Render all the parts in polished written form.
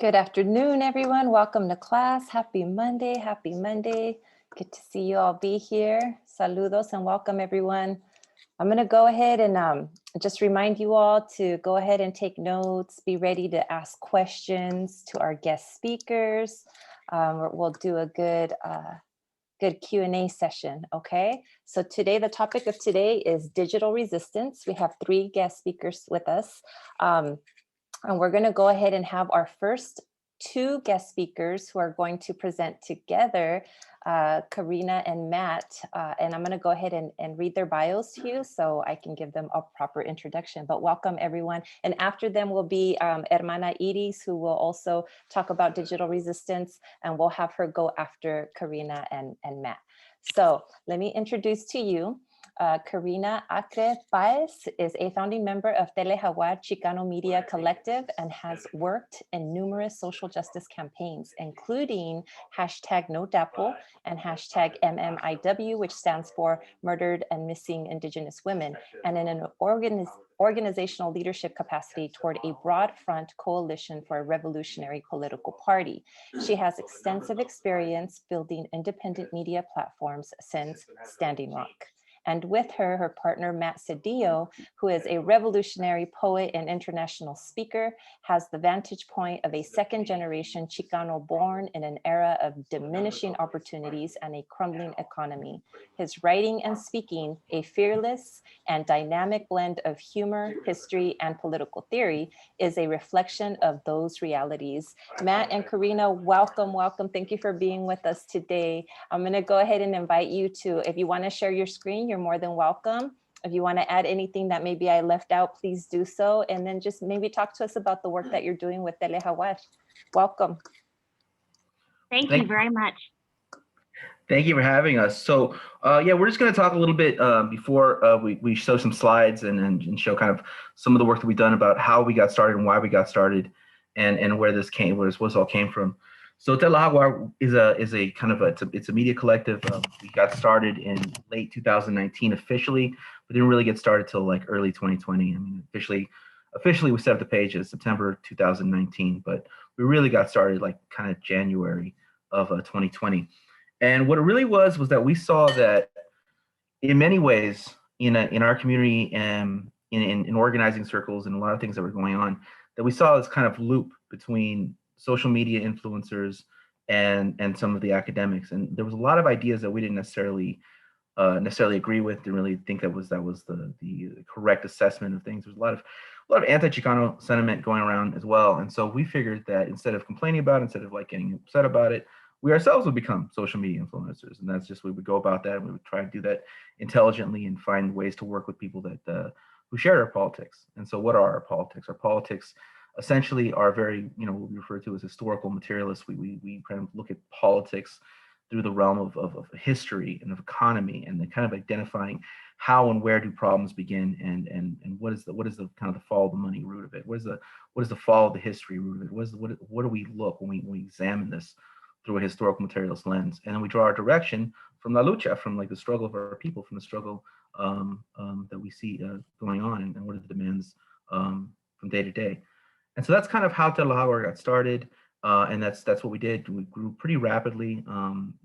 Good afternoon, everyone. Welcome to class. Happy Monday. Happy Monday. Good to see you all be here. Saludos and welcome, everyone. I'm going to go ahead and just remind you all to go ahead and take notes, be ready to ask questions to our guest speakers. We'll do a good Q&A session, okay? So today, the topic of today is digital resistance. We have 3 guest speakers with us. And we're going to go ahead and have our first 2 guest speakers who are going to present together, Karena and Matt. And I'm going to go ahead and read their bios to you so I can give them a proper introduction. But welcome, everyone. And after them will be Hermana Iris, who will also talk about digital resistance. And we'll have her go after Karena and Matt. So let me introduce to you. Karena Acree-Páez is a founding member of Tele-Jaguar Chicano Media collective and has worked in numerous social justice campaigns, including #NoDapo and #MMIW, which stands for Murdered and Missing Indigenous Women, and in an organizational leadership capacity toward a broad front coalition for a revolutionary political party. She has extensive experience building independent media platforms since Standing Rock. And with her, her partner, Matt Sedillo, who is a revolutionary poet and international speaker, has the vantage point of a second-generation Chicano born in an era of diminishing opportunities and a crumbling economy. His writing and speaking, a fearless and dynamic blend of humor, history, and political theory, is a reflection of those realities. Matt and Karena, welcome, welcome. Thank you for being with us today. I'm going to go ahead and invite you to, if you want to share your screen, you're more than welcome. If you want to add anything that maybe I left out, please do so. And then just maybe talk to us about the work that you're doing with Tele-Jaguar. Welcome. Thank you very much. Thank you for having us. So yeah, we're just going to talk a little bit before we show some slides and show kind of some of the work that we've done about how we got started and why we got started and where this all came from. So Tele-Jaguar is a kind of it's a media collective. We got started in late 2019 officially, but didn't really get started till like early 2020. I mean, officially we set up the page in September 2019, but we really got started like kind of January of 2020. And what it really was that we saw that in many ways in our community and in organizing circles and a lot of things that were going on, that we saw this kind of loop between social media influencers and some of the academics, and there was a lot of ideas that we didn't necessarily agree with. Didn't really think that was the correct assessment of things. There's a lot of anti-Chicano sentiment going around as well, and so we figured that instead of complaining about it, instead of like getting upset about it, we ourselves would become social media influencers, and that's just we would go about that. And we would try to do that intelligently and find ways to work with people that who share our politics. And so, what are our politics? Our politics essentially are very, what we refer to as historical materialists. We kind of look at politics through the realm of history and of economy, and then kind of identifying how and where do problems begin, and what is the kind of the fall of the money root of it? What is the fall of the history root of it? What do we look when we examine this through a historical materialist lens? And then we draw our direction from La Lucha, from like the struggle of our people, from the struggle that we see going on, and what are the demands from day to day. And so that's kind of how Tele-Jaguar got started, and that's what we did. We grew pretty rapidly.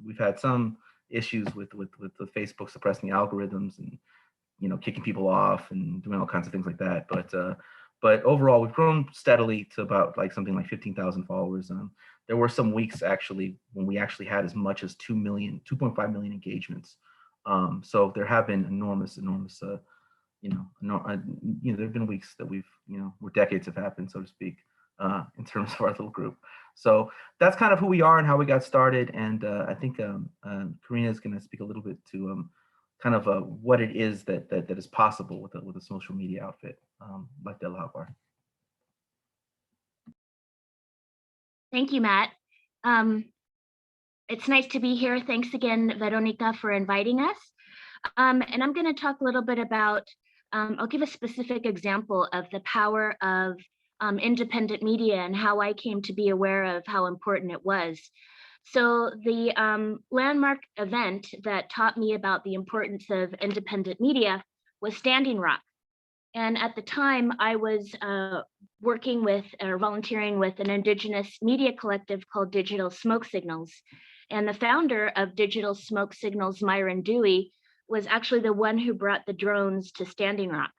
We've had some issues with the Facebook suppressing the algorithms and kicking people off and doing all kinds of things like that. But overall, we've grown steadily to about like something like 15,000 followers. There were some weeks actually when we actually had as much as 2.5 million engagements. So there have been enormous. There have been weeks that we've, where decades have happened, so to speak, in terms of our little group. So that's kind of who we are and how we got started. And I think Karena is going to speak a little bit to kind of what it is that is possible with a social media outfit like Tele-Jaguar. Thank you, Matt. It's nice to be here. Thanks again, Veronica, for inviting us. And I'm going to talk a little bit about, I'll give a specific example of the power of independent media and how I came to be aware of how important it was. So the landmark event that taught me about the importance of independent media was Standing Rock. And at the time, I was working with or volunteering with an indigenous media collective called Digital Smoke Signals. And the founder of Digital Smoke Signals, Myron Dewey, was actually the one who brought the drones to Standing Rock.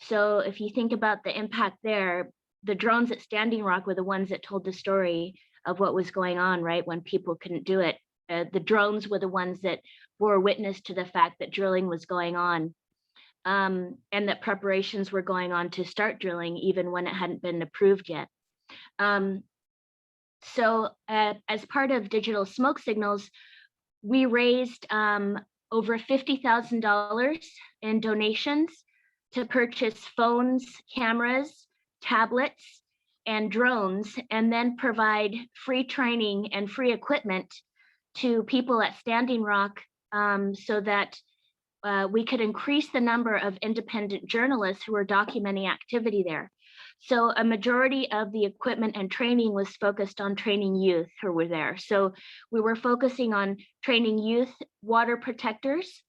So if you think about the impact there, the drones at Standing Rock were the ones that told the story of what was going on, right, when people couldn't do it. The drones were the ones that bore witness to the fact that drilling was going on, and that preparations were going on to start drilling even when it hadn't been approved yet. So as part of Digital Smoke Signals, we raised over $50,000 in donations to purchase phones, cameras, tablets, and drones, and then provide free training and free equipment to people at Standing Rock so that we could increase the number of independent journalists who were documenting activity there. So a majority of the equipment and training was focused on training youth who were there. So we were focusing on training youth water protectors,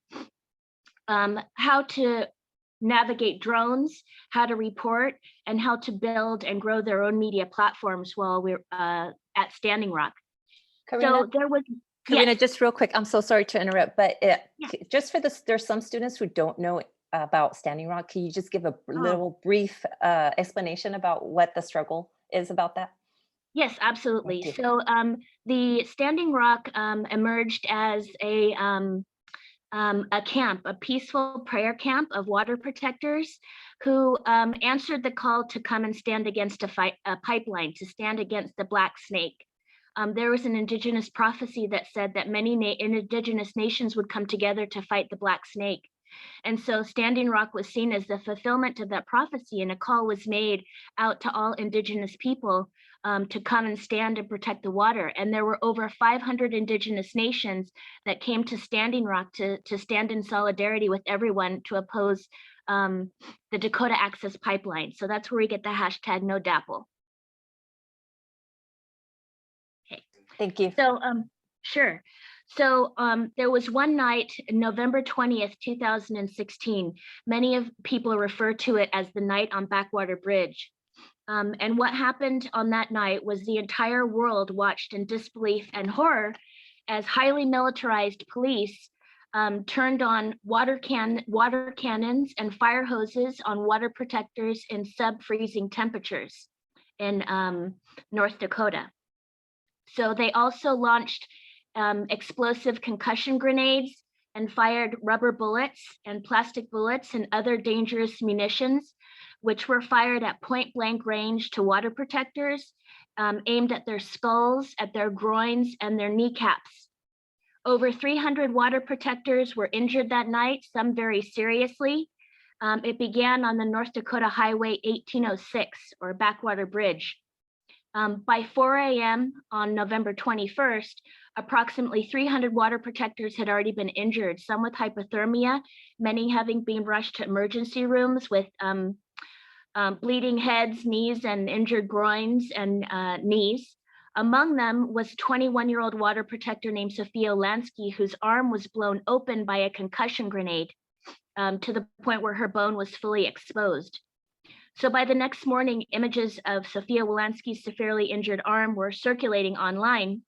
how to navigate drones, how to report, and how to build and grow their own media platforms while we're at Standing Rock. Karena, So there was, Karena, yes. just real quick, I'm so sorry to interrupt, but just for this, there's some students who don't know about Standing Rock. Can you just give a little brief explanation about what the struggle is about that? Yes, absolutely. So the Standing Rock emerged as a camp, a peaceful prayer camp of water protectors who answered the call to come and stand against a pipeline, to stand against the black snake. There was an indigenous prophecy that said that many indigenous nations would come together to fight the black snake. And so Standing Rock was seen as the fulfillment of that prophecy, and a call was made out to all indigenous people to come and stand and protect the water. And there were over 500 indigenous nations that came to Standing Rock to stand in solidarity with everyone to oppose the Dakota Access Pipeline. So that's where we get the hashtag #NoDapple. Okay. Thank you. So sure. So there was one night, November 20th, 2016. Many of people refer to it as the night on Backwater Bridge. And what happened on that night was the entire world watched in disbelief and horror as highly militarized police turned on water cannons and fire hoses on water protectors in sub-freezing temperatures in North Dakota. So they also launched explosive concussion grenades and fired rubber bullets and plastic bullets and other dangerous munitions, which were fired at point blank range to water protectors, aimed at their skulls, at their groins, and their kneecaps. Over 300 water protectors were injured that night, some very seriously. It began on the North Dakota Highway 1806, or Backwater Bridge. By 4 a.m. on November 21st, approximately 300 water protectors had already been injured, some with hypothermia, many having been rushed to emergency rooms with bleeding heads, knees, and injured groins and knees. Among them was a 21-year-old water protector named Sophia Olansky, whose arm was blown open by a concussion grenade to the point where her bone was fully exposed. So by the next morning, images of Sophia Wolanski's severely injured arm were circulating online,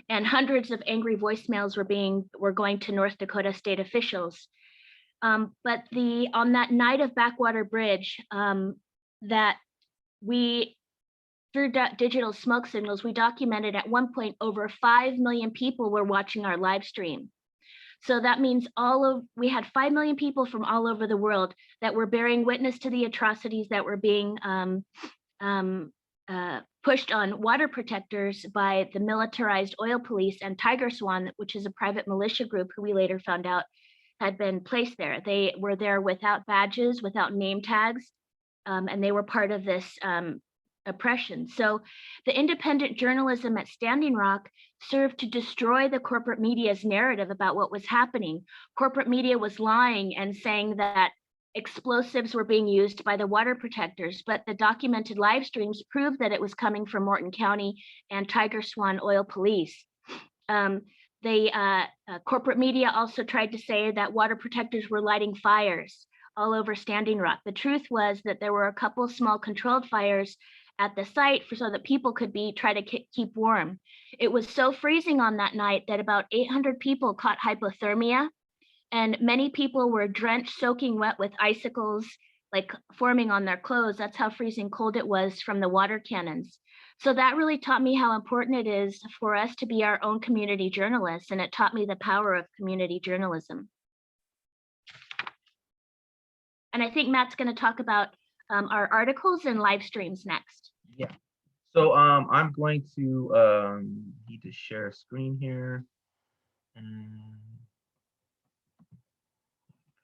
and hundreds of angry voicemails were going to North Dakota state officials. But on that night of Backwater Bridge, that we, through Digital Smoke Signals, we documented at one point over 5 million people were watching our live stream. So that means we had 5 million people from all over the world that were bearing witness to the atrocities that were being pushed on water protectors by the militarized oil police and Tiger Swan, which is a private militia group who we later found out had been placed there. They were there without badges, without name tags, and they were part of this oppression. So the independent journalism at Standing Rock served to destroy the corporate media's narrative about what was happening. Corporate media was lying and saying that explosives were being used by the water protectors, but the documented live streams proved that it was coming from Morton County and Tiger Swan Oil Police. Corporate media also tried to say that water protectors were lighting fires all over Standing Rock. The truth was that there were a couple small controlled fires at the site so that people could try to keep warm. It was so freezing on that night that about 800 people caught hypothermia, and many people were drenched, soaking wet with icicles, like forming on their clothes. That's how freezing cold it was from the water cannons. So that really taught me how important it is for us to be our own community journalists, and it taught me the power of community journalism. And I think Matt's going to talk about our articles and live streams next. Yeah. So I'm going to need to share a screen here. And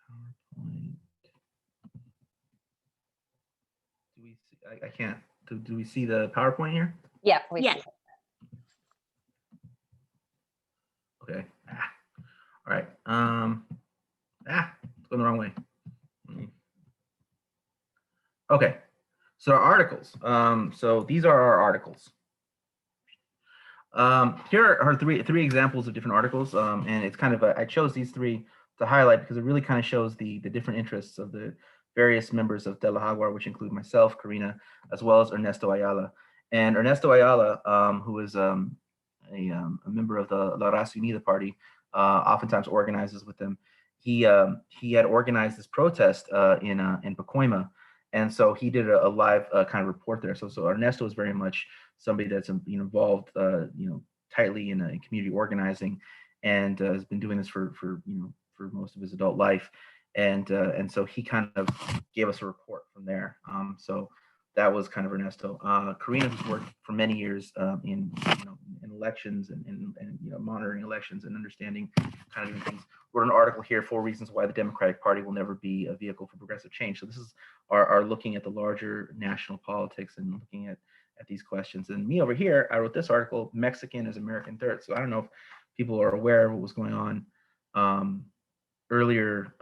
PowerPoint. Do we see? I can't. Do we see the PowerPoint here? Yeah, we Yes. see it. Okay. All right. It's going the wrong way. Okay. So our articles. So these are our articles. Here are three examples of different articles, and it's kind of I chose these three to highlight because it really kind of shows the different interests of the various members of Tele-Jaguar, which include myself, Karena, as well as Ernesto Ayala. And Ernesto Ayala, who is a member of the La Raza Unida party, oftentimes organizes with them. He had organized this protest in Pacoima, and so he did a live kind of report there. So Ernesto is very much somebody that's involved tightly in community organizing, and has been doing this for most of his adult life. And so he kind of gave us a report from there. So that was kind of Ernesto. Karena, who's worked for many years in elections and monitoring elections and understanding kind of things, wrote an article here, 4 reasons why the Democratic Party will never be a vehicle for progressive change. So this is our looking at the larger national politics and looking at these questions. And me over here, I wrote this article, Mexican as American Dirt. So I don't know if people are aware of what was going on earlier,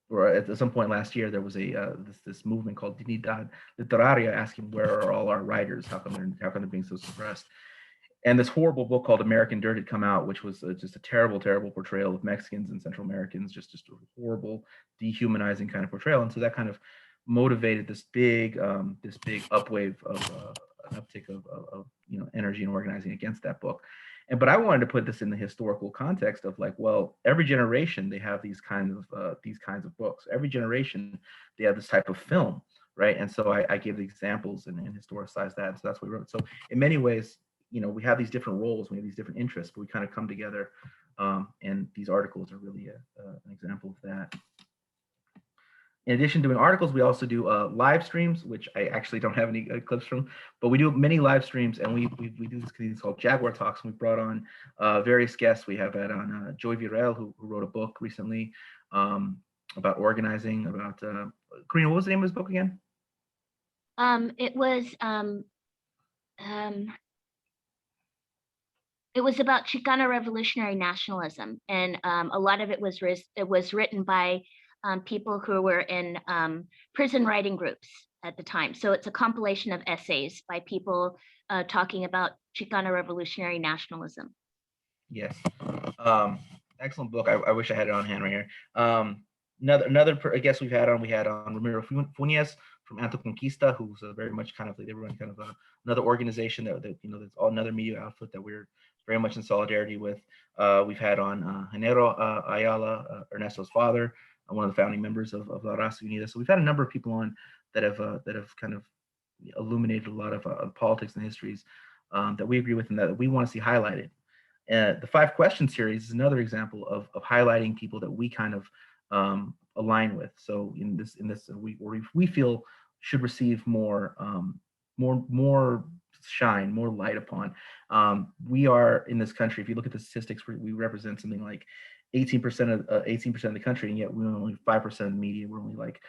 or at some point last year, there was this movement called Dignidad Literaria, asking where are all our writers? How come they're being so suppressed? And this horrible book called American Dirt had come out, which was just a terrible, terrible portrayal of Mexicans and Central Americans, just a horrible, dehumanizing kind of portrayal. And so that kind of motivated this big upwave of an uptick of energy and organizing against that book. But I wanted to put this in the historical context of like, well, every generation they have these kinds of books. Every generation they have this type of film, right? And so I gave the examples and historicize that. And so that's what we wrote. So in many ways, we have these different roles, we have these different interests, but we kind of come together. And these articles are really an example of that. In addition to doing articles, we also do live streams, which I actually don't have any clips from, but we do many live streams, and we do these called Jaguar Talks. And we brought on various guests. We have had on Joy Virel, who wrote a book recently about organizing, about, Karena, what was the name of his book again? It was about Chicano revolutionary nationalism, and a lot of it was written by people who were in prison writing groups at the time. So it's a compilation of essays by people talking about Chicano revolutionary nationalism. Yes, excellent book. I wish I had it on hand right here. Another guest we had on Ramiro Funes from Anticonquista, who's very much kind of, they run kind of another organization that that's another media outfit that we're very much in solidarity with. We've had on Genero Ayala, Ernesto's father, one of the founding members of La Raza Unida. So we've had a number of people on that have kind of illuminated a lot of politics and histories that we agree with and that we want to see highlighted. The 5 question series is another example of highlighting people that we kind of align with. So in this we feel should receive more shine, more light upon. We are in this country, if you look at the statistics, we represent something like 18% of the country, and yet we're only 5% of the media. We're only like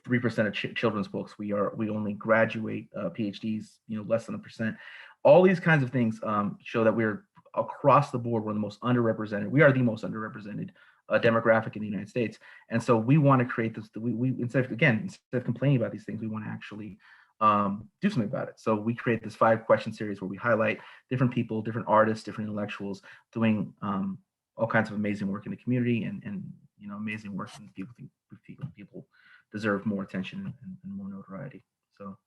3% of children's books. We only graduate PhDs, less than 1%. All these kinds of things show that we're across the board, we're the most underrepresented. We are the most underrepresented demographic in the United States. And so we want to create this, we instead of complaining about these things, we want to actually do something about it. So we create this 5 question series where we highlight different people, different artists, different intellectuals doing all kinds of amazing work in the community and amazing work, and people deserve more attention and more notoriety. So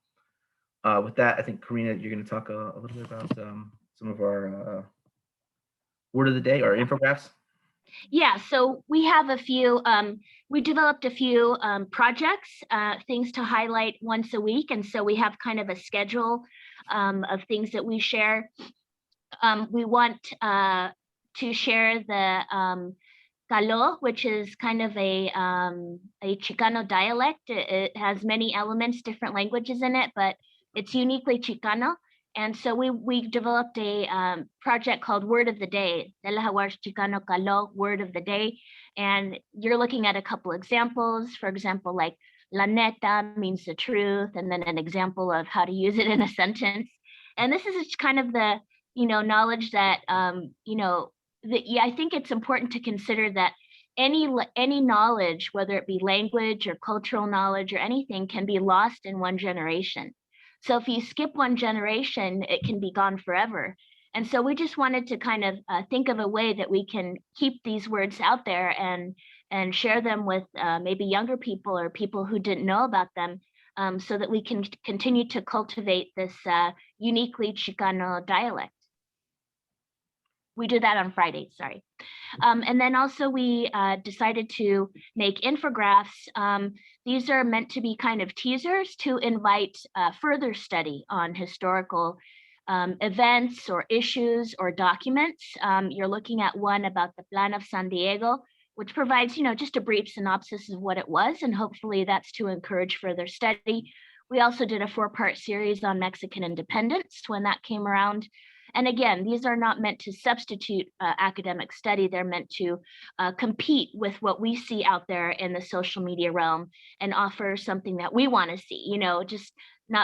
with that, I think, Karena, you're going to talk a little bit about some of our word of the day, or infographics. Yeah, so we have a few, we developed a few projects, things to highlight once a week. And so we have kind of a schedule of things that we share. We want to share the Calo, which is kind of a Chicano dialect. It has many elements, different languages in it, but it's uniquely Chicano. And so we developed a project called Word of the Day, Tele-Jaguar Chicano Calo, Word of the Day. And you're looking at a couple examples, for example, like la neta means the truth, and then an example of how to use it in a sentence. And this is kind of the, knowledge that, I think it's important to consider that any knowledge, whether it be language or cultural knowledge or anything, can be lost in one generation. So if you skip one generation, it can be gone forever. And so we just wanted to kind of think of a way that we can keep these words out there and share them with maybe younger people or people who didn't know about them, so that we can continue to cultivate this uniquely Chicano dialect. We do that on Fridays, sorry. And then also we decided to make infographics. These are meant to be kind of teasers to invite further study on historical events or issues or documents. You're looking at one about the Plan of San Diego, which provides, just a brief synopsis of what it was, and hopefully that's to encourage further study. We also did a 4-part series on Mexican independence when that came around. And again, these are not meant to substitute academic study. They're meant to compete with what we see out there in the social media realm and offer something that we want to see,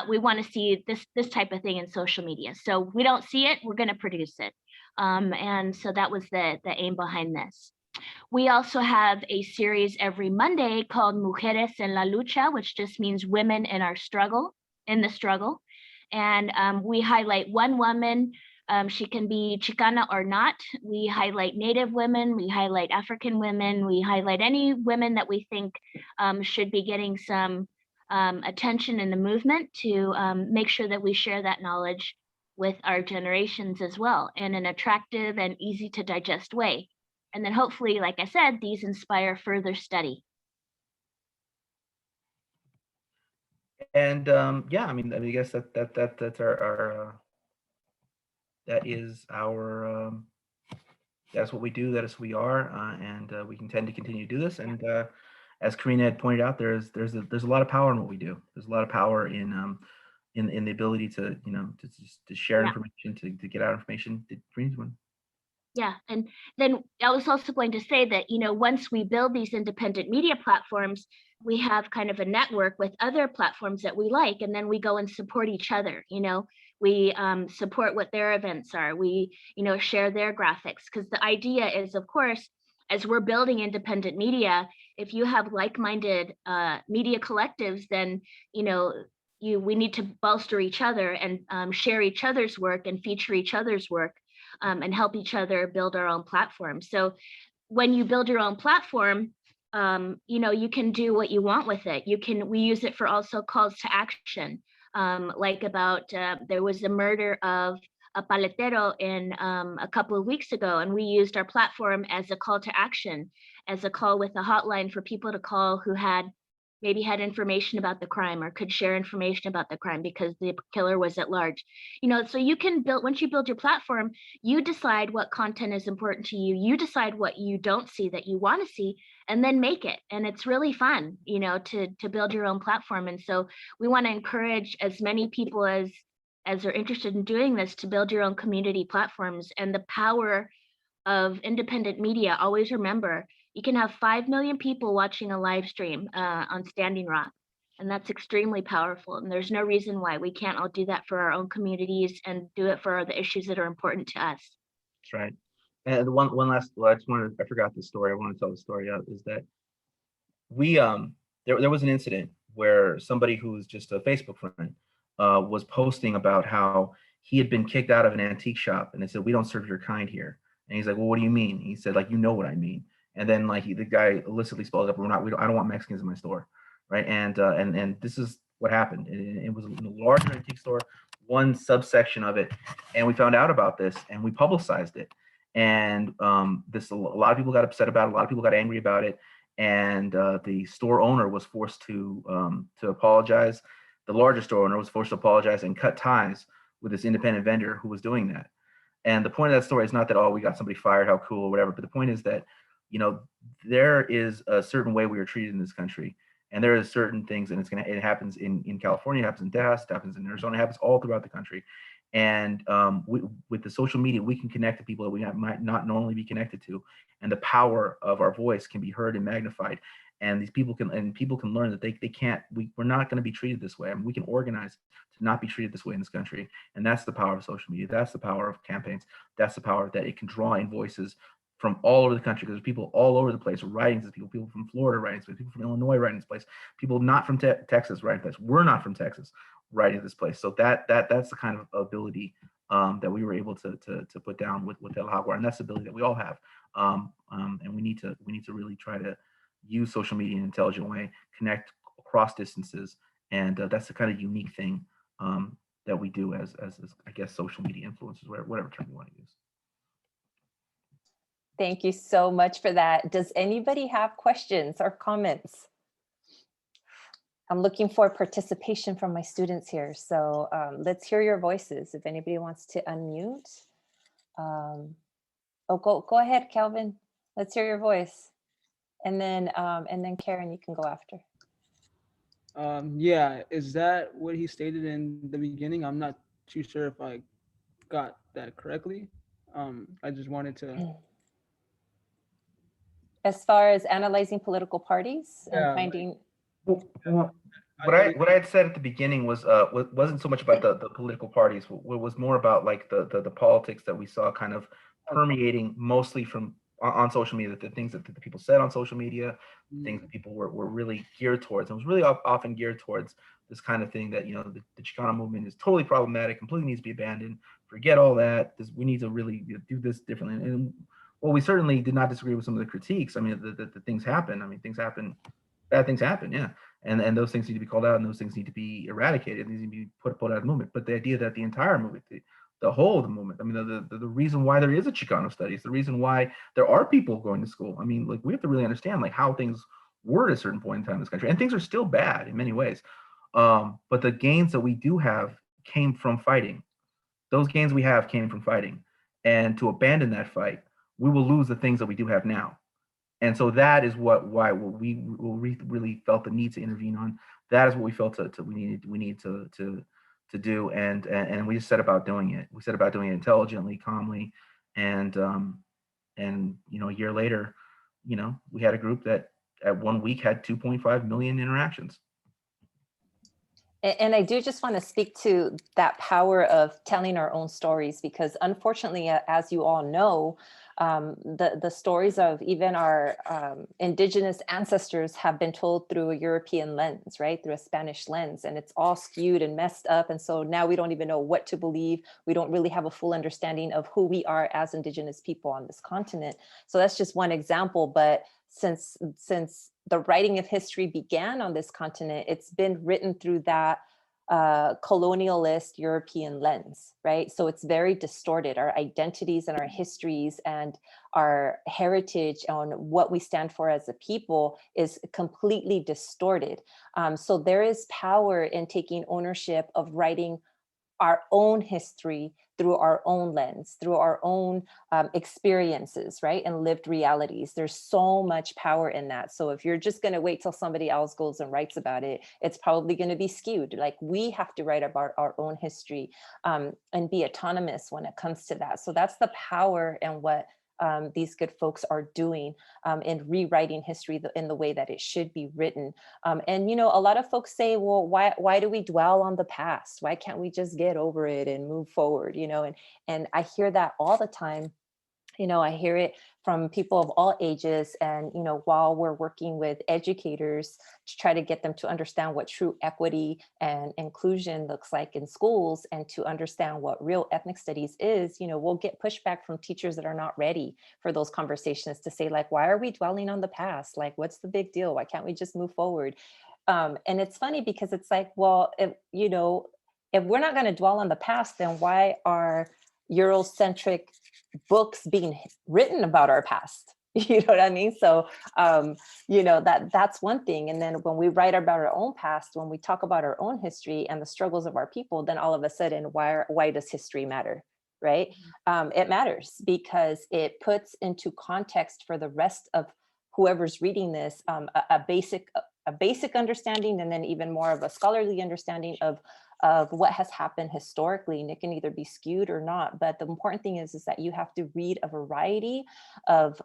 we want to see this type of thing in social media. So we don't see it, we're going to produce it. And so that was the aim behind this. We also have a series every Monday called Mujeres en la Lucha, which just means women in our struggle, in the struggle. And we highlight one woman. She can be Chicana or not. We highlight Native women, we highlight African women, we highlight any women that we think should be getting some attention in the movement, to make sure that we share that knowledge with our generations as well in an attractive and easy to digest way. And then hopefully, like I said, these inspire further study. And yeah, I guess that's our that is our that's what we do. That is who we are, and we intend to continue to do this. And as Karena had pointed out, there's a lot of power in what we do. There's a lot of power in the ability to to share information, to get out information. Did Karena's one? Yeah, and then I was also going to say that, once we build these independent media platforms, we have kind of a network with other platforms that we like, and then we go and support each other. We support what their events are. We, share their graphics, because the idea is, of course, as we're building independent media, if you have like-minded media collectives, then, we need to bolster each other and share each other's work and feature each other's work. And help each other build our own platform. So when you build your own platform, you can do what you want with it. We use it for also calls to action, like about there was the murder of a paletero in a couple of weeks ago, and we used our platform as a call to action, as a call with a hotline for people to call who maybe had information about the crime or could share information about the crime because the killer was at large. So you can once you build your platform, you decide what content is important to you. You decide what you don't see that you want to see, and then make it. And it's really fun, to build your own platform. And so we want to encourage as many people as are interested in doing this to build your own community platforms. And the power of independent media, always remember, you can have 5 million people watching a live stream on Standing Rock, and that's extremely powerful. And there's no reason why we can't all do that for our own communities and do it for the issues that are important to us. That's right. And one last, I forgot the story. I want to tell the story is that we there was an incident where somebody who was just a Facebook friend was posting about how he had been kicked out of an antique shop, and they said, "We don't serve your kind here." And he's like, "Well, what do you mean?" He said, "Like, you know what I mean." And then like the guy illicitly spoke up, I don't want Mexicans in my store, right? And this is what happened. It was a larger antique store, one subsection of it, and we found out about this and we publicized it. And a lot of people got upset about it. A lot of people got angry about it. And the store owner was forced to apologize. The larger store owner was forced to apologize and cut ties with this independent vendor who was doing that. And the point of that story is not that, oh, we got somebody fired, how cool or whatever. But the point is that, there is a certain way we are treated in this country. And there is certain things, and it happens in California, it happens in Texas, it happens in Arizona, it happens all throughout the country. And with the social media, we can connect to people that we might not normally be connected to. And the power of our voice can be heard and magnified. And these people can learn that we're not going to be treated this way. I mean, we can organize to not be treated this way in this country. And that's the power of social media. That's the power of campaigns. That's the power that it can draw in voices from all over the country. There's people all over the place writing to people from Florida writing to this, people from Illinois writing to this place, people not from Texas writing to this. We're not from Texas writing to this place. So that's the kind of ability that we were able to put down with Tele-Jaguar, and that's the ability that we all have. And we need to really try to use social media in an intelligent way, connect across distances, and that's the kind of unique thing that we do as I guess social media influencers, whatever term you want to use. Thank you so much for that. Does anybody have questions or comments? I'm looking for participation from my students here. So let's hear your voices. If anybody wants to unmute. Go ahead, Calvin. Let's hear your voice. And then Karen, you can go after. Yeah, is that what he stated in the beginning? I'm not too sure if I got that correctly. I just wanted to. As far as analyzing political parties and Yeah, finding. What I had said at the beginning wasn't so much about the political parties. What was more about like the politics that we saw kind of permeating mostly from on social media, the things that the people said on social media, things that people were really geared towards. And it was really often geared towards this kind of thing that, the Chicano movement is totally problematic, completely needs to be abandoned. Forget all that. We need to really do this differently. And well, we certainly did not disagree with some of the critiques. I mean, the things happen. I mean, things happen. Bad things happen, yeah. And those things need to be called out, and those things need to be eradicated. These need to be put out of the movement. But the idea that the entire movement, the whole of the movement, I mean, the reason why there is a Chicano studies, the reason why there are people going to school. I mean, like, we have to really understand like how things were at a certain point in time in this country, and things are still bad in many ways. But the gains that we do have came from fighting. Those gains we have came from fighting, and to abandon that fight, we will lose the things that we do have now. And so that is why we really felt the need to intervene on. That is what we felt we need to do, and we just set about doing it. We set about doing it intelligently, calmly, and a year later, we had a group that at 1 week had 2.5 million interactions. And I do just want to speak to that power of telling our own stories, because unfortunately, as you all know, the stories of even our indigenous ancestors have been told through a European lens, right? Through a Spanish lens, and it's all skewed and messed up. And so now we don't even know what to believe. We don't really have a full understanding of who we are as indigenous people on this continent. So that's just one example. But since the writing of history began on this continent, it's been written through that colonialist European lens, right? So it's very distorted. Our identities and our histories and our heritage on what we stand for as a people is completely distorted. So there is power in taking ownership of writing our own history through our own lens, through our own experiences, right? And lived realities. There's so much power in that. So if you're just gonna wait till somebody else goes and writes about it, it's probably gonna be skewed. Like, we have to write about our own history and be autonomous when it comes to that. So that's the power and what these good folks are doing in rewriting history in the way that it should be written. And a lot of folks say, well, why do we dwell on the past? Why can't we just get over it and move forward? And I hear that all the time. I hear it from people of all ages. And, you know, while we're working with educators to try to get them to understand what true equity and inclusion looks like in schools, and to understand what real ethnic studies is, you know, we'll get pushback from teachers that are not ready for those conversations, to say like, why are we dwelling on the past? Like, what's the big deal? Why can't we just move forward? And it's funny because it's like, well, if, you know, if we're not going to dwell on the past, then why are Eurocentric books being written about our past? You know what I mean? So, you know, that's one thing. And then when we write about our own past, when we talk about our own history and the struggles of our people, then all of a sudden, why does history matter? Right? It matters because it puts into context for the rest of whoever's reading this, a basic understanding, and then even more of a scholarly understanding of what has happened historically. And it can either be skewed or not, but the important thing is that you have to read a variety of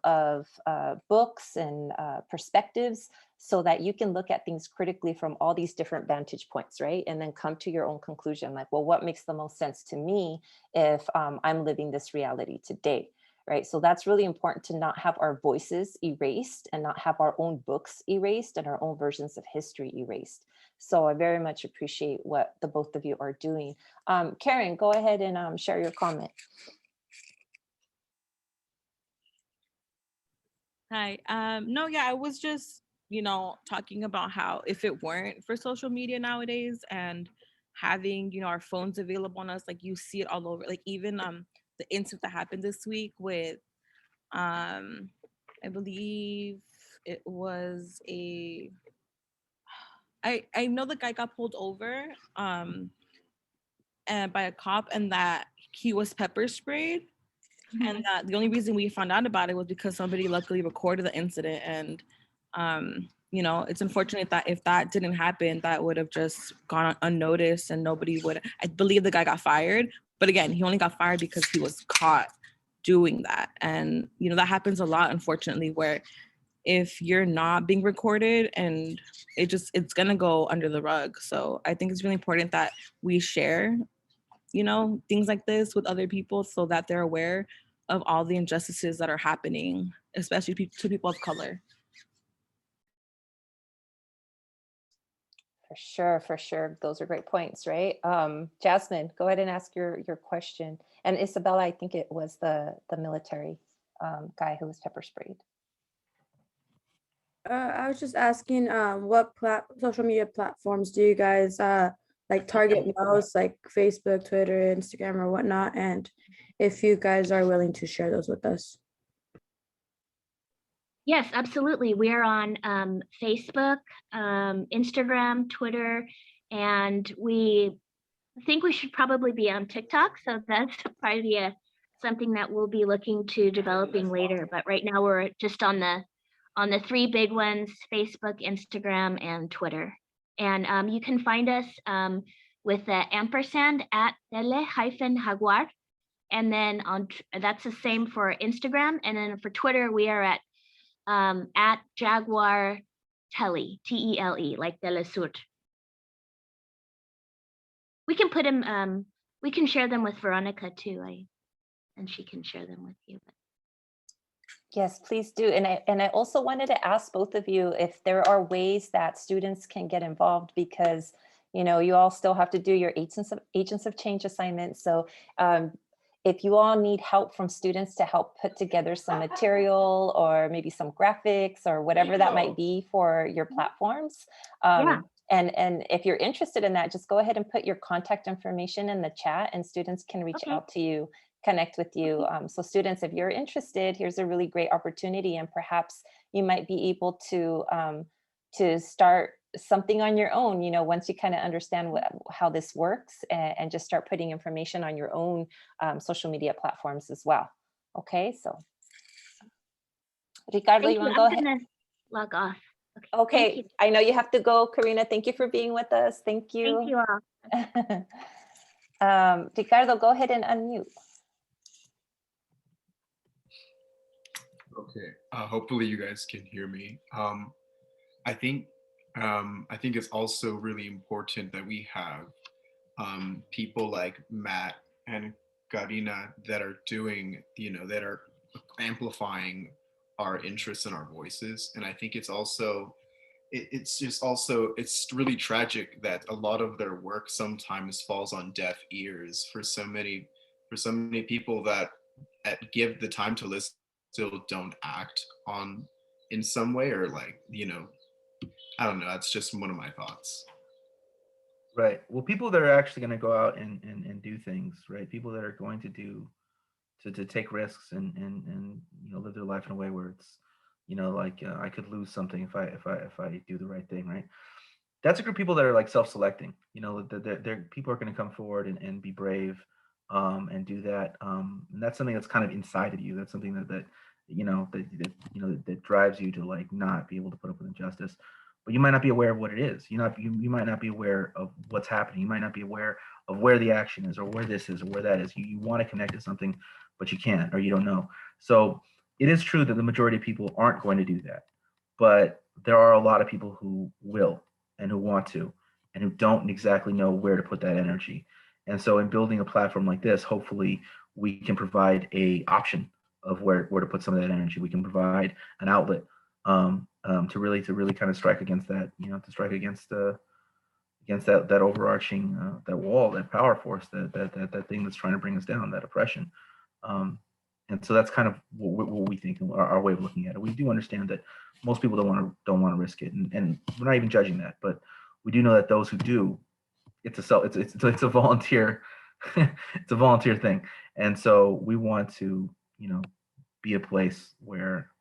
books and perspectives, so that you can look at things critically from all these different vantage points, right? And then come to your own conclusion, like, well, what makes the most sense to me if I'm living this reality today? Right. So that's really important, to not have our voices erased and not have our own books erased and our own versions of history erased. So I very much appreciate what the both of you are doing. Karen, go ahead and share your comment. Hi. No, yeah, I was just, you know, talking about how if it weren't for social media nowadays and having, you know, our phones available on us, like you see it all over, like even the incident that happened this week with I believe it was I know the guy got pulled over and by a cop, and that he was pepper sprayed. And that the only reason we found out about it was because somebody luckily recorded the incident. And you know, it's unfortunate that if that didn't happen, that would have just gone unnoticed and nobody would. I believe the guy got fired, but again, he only got fired because he was caught doing that. And you know, that happens a lot, unfortunately, where if you're not being recorded, and it's gonna go under the rug. So I think it's really important that we share, you know, things like this with other people, so that they're aware of all the injustices that are happening, especially to people of color. For sure. Those are great points, right? Jasmine, go ahead and ask your question. And Isabella, I think it was the military guy who was pepper sprayed. I was just asking, what social media platforms do you guys like target most, like Facebook, Twitter, Instagram, or whatnot? And if you guys are willing to share those with us. Yes, absolutely. We are on Facebook, Instagram, Twitter, and we think we should probably be on TikTok. So that's probably something that we'll be looking to developing later. But right now we're just on the three big ones: Facebook, Instagram, and Twitter. And you can find us with the ampersand at Tele-Jaguar. And then that's the same for Instagram. And then for Twitter, we are at Jaguar Tele, Tele, like Telesur. We can put them, we can share them with Veronica too, and she can share them with you. Yes, please do. And I also wanted to ask both of you if there are ways that students can get involved, because, you know, you all still have to do your agents of change assignments. So if you all need help from students to help put together some material, or maybe some graphics or whatever that might be for your platforms. Yeah. And if you're interested in that, just go ahead and put your contact information in the chat, and students can reach out to you, connect with you. So students, if you're interested, here's a really great opportunity, and perhaps you might be able to start something on your own, you know, once you kind of understand how this works, and just start putting information on your own social media platforms as well. Okay, so Ricardo, you want to go ahead? I'm gonna log off. Okay, I know you have to go, Karina. Thank you for being with us. Thank you. Thank you all. Ricardo, go ahead and unmute. Okay, hopefully you guys can hear me. I think it's also really important that we have people like Matt and Karina that are doing, you know, that are amplifying our interests and our voices. And I think it's also, it's really tragic that a lot of their work sometimes falls on deaf ears for so many people that give the time to listen, still don't act on in some way, or like, you know, I don't know, that's just one of my thoughts. Right. Well, people that are actually going to go out and do things, right? People that are going to do to take risks and you know, live their life in a way where it's, you know, like I could lose something if I do the right thing, right? That's a group of people that are like self-selecting. You know, they're people are going to come forward and be brave, and do that. And that's something that's kind of inside of you. That's something that you know that drives you to like not be able to put up with injustice. But you might not be aware of what it is. You might not be aware of what's happening. You might not be aware of where the action is or where this is or where that is. You want to connect to something, but you can't, or you don't know. So it is true that the majority of people aren't going to do that, but there are a lot of people who will and who want to and who don't exactly know where to put that energy. And so in building a platform like this, hopefully we can provide a option of where to put some of that energy. We can provide an outlet, to really kind of strike against that, you know, to strike against that overarching that wall, that power force, that thing that's trying to bring us down, that oppression. And so that's kind of what we think, our way of looking at it. We do understand that most people don't want to risk it, and we're not even judging that, but we do know that those who do, it's a volunteer, it's a volunteer thing, and so we want to, you know, be a place where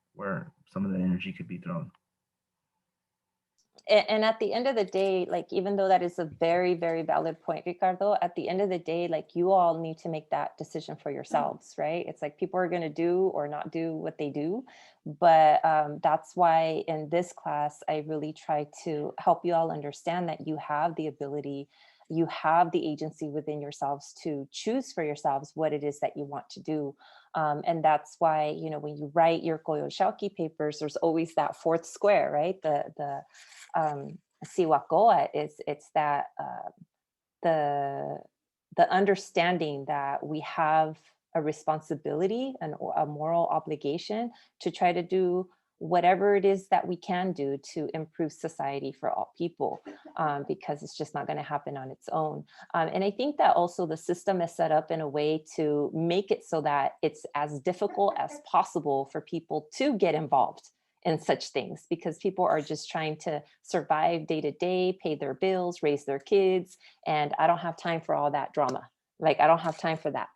some of that energy could be thrown. And at the end of the day, like, even though that is a very, very valid point, Ricardo, at the end of the day, like, you all need to make that decision for yourselves, right? It's like people are going to do or not do what they do. But that's why in this class, I really try to help you all understand that you have the ability, you have the agency within yourselves to choose for yourselves what it is that you want to do. And that's why, you know, when you write your Coyoshauki papers, there's always that fourth square, right? The Siwakoa it's that the understanding that we have a responsibility and a moral obligation to try to do whatever it is that we can do to improve society for all people, because it's just not going to happen on its own. And I think that also the system is set up in a way to make it so that it's as difficult as possible for people to get involved in such things, because people are just trying to survive day to day, pay their bills, raise their kids. And I don't have time for all that drama. Like, I don't have time for that.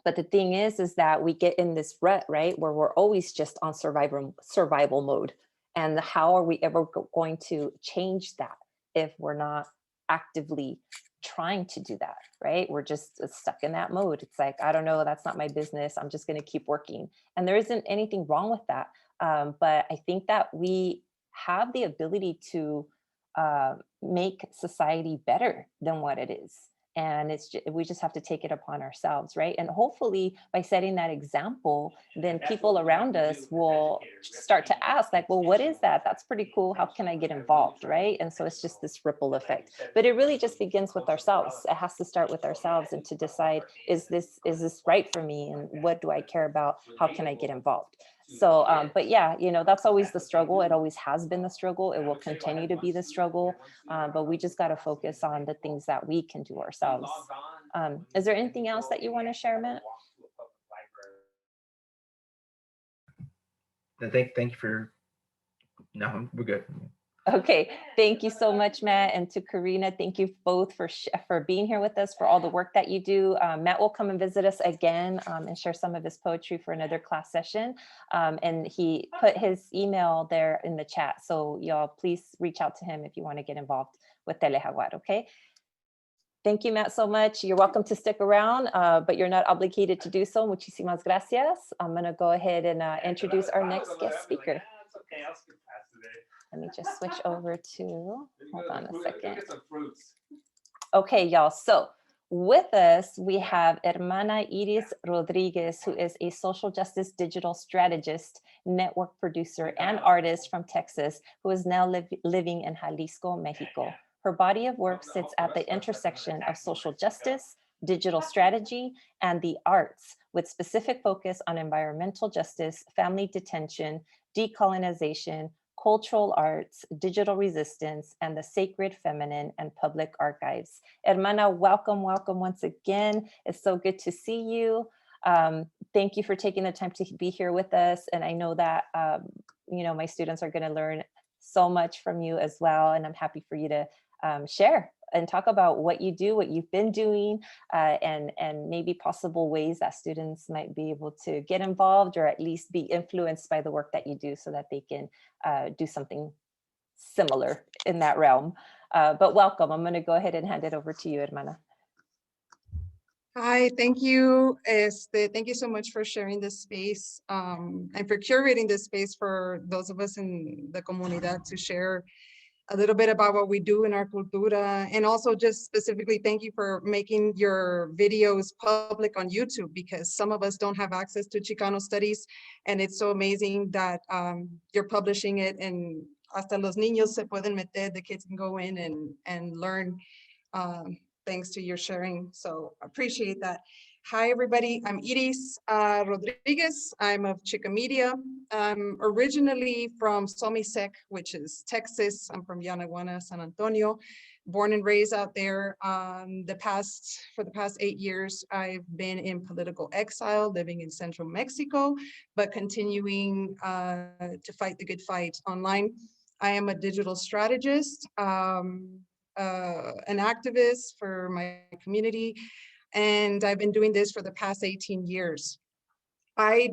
But the thing is that we get in this rut, right, where we're always just on survival mode. And how are we ever going to change that if we're not actively trying to do that, right? We're just stuck in that mode. It's like, I don't know, that's not my business. I'm just going to keep working. And there isn't anything wrong with that. But I think that we have the ability to make society better than what it is. And we just have to take it upon ourselves, right? And hopefully by setting that example, then people around us will start to ask, like, well, what is that? That's pretty cool. How can I get involved, right? And so it's just this ripple effect. But it really just begins with ourselves. It has to start with ourselves, and to decide, is this right for me? And what do I care about? How can I get involved? So, but yeah, you know, that's always the struggle. It always has been the struggle. It will continue to be the struggle. But we just got to focus on the things that we can do ourselves. Is there anything else that you want to share, Matt? Thank you for, no, we're good. Okay, thank you so much, Matt, and to Karina, thank you both for being here with us, for all the work that you do. Matt will come and visit us again and share some of his poetry for another class session. And he put his email there in the chat, so y'all please reach out to him if you want to get involved with Tele-Jaguar, okay? Thank you, Matt, so much. You're welcome to stick around, but you're not obligated to do so. Muchísimas gracias. I'm going to go ahead and introduce our next guest speaker. Let me just switch over to, hold on a second. Okay, y'all, so with us, we have Hermana Iris Rodriguez, who is a social justice digital strategist, network producer, and artist from Texas, who is now living in Jalisco, Mexico. Her body of work sits at the intersection of social justice, digital strategy, and the arts, with specific focus on environmental justice, family detention, decolonization, cultural arts, digital resistance, and the sacred feminine and public archives. Hermana, welcome, welcome once again. It's so good to see you. Thank you for taking the time to be here with us. And I know that, you know, my students are going to learn so much from you as well. And I'm happy for you to share and talk about what you do, what you've been doing, and maybe possible ways that students might be able to get involved or at least be influenced by the work that you do so that they can do something similar in that realm. But welcome. I'm going to go ahead and hand it over to you, Hermana. Hi, thank you. Thank you so much for sharing this space and for curating this space for those of us in the comunidad to share a little bit about what we do in our cultura. And also just specifically, thank you for making your videos public on YouTube, because some of us don't have access to Chicano studies. And it's so amazing that you're publishing it, and hasta los niños se pueden meter, the kids can go in and learn thanks to your sharing. So appreciate that. Hi, everybody. I'm Iris Rodriguez. I'm of Xica Media. I'm originally from Somisec, which is Texas. I'm from Yanaguana, San Antonio, born and raised out there. For the past 8 years, I've been in political exile, living in central Mexico, but continuing to fight the good fight online. I am a digital strategist, an activist for my community, and I've been doing this for the past 18 years. I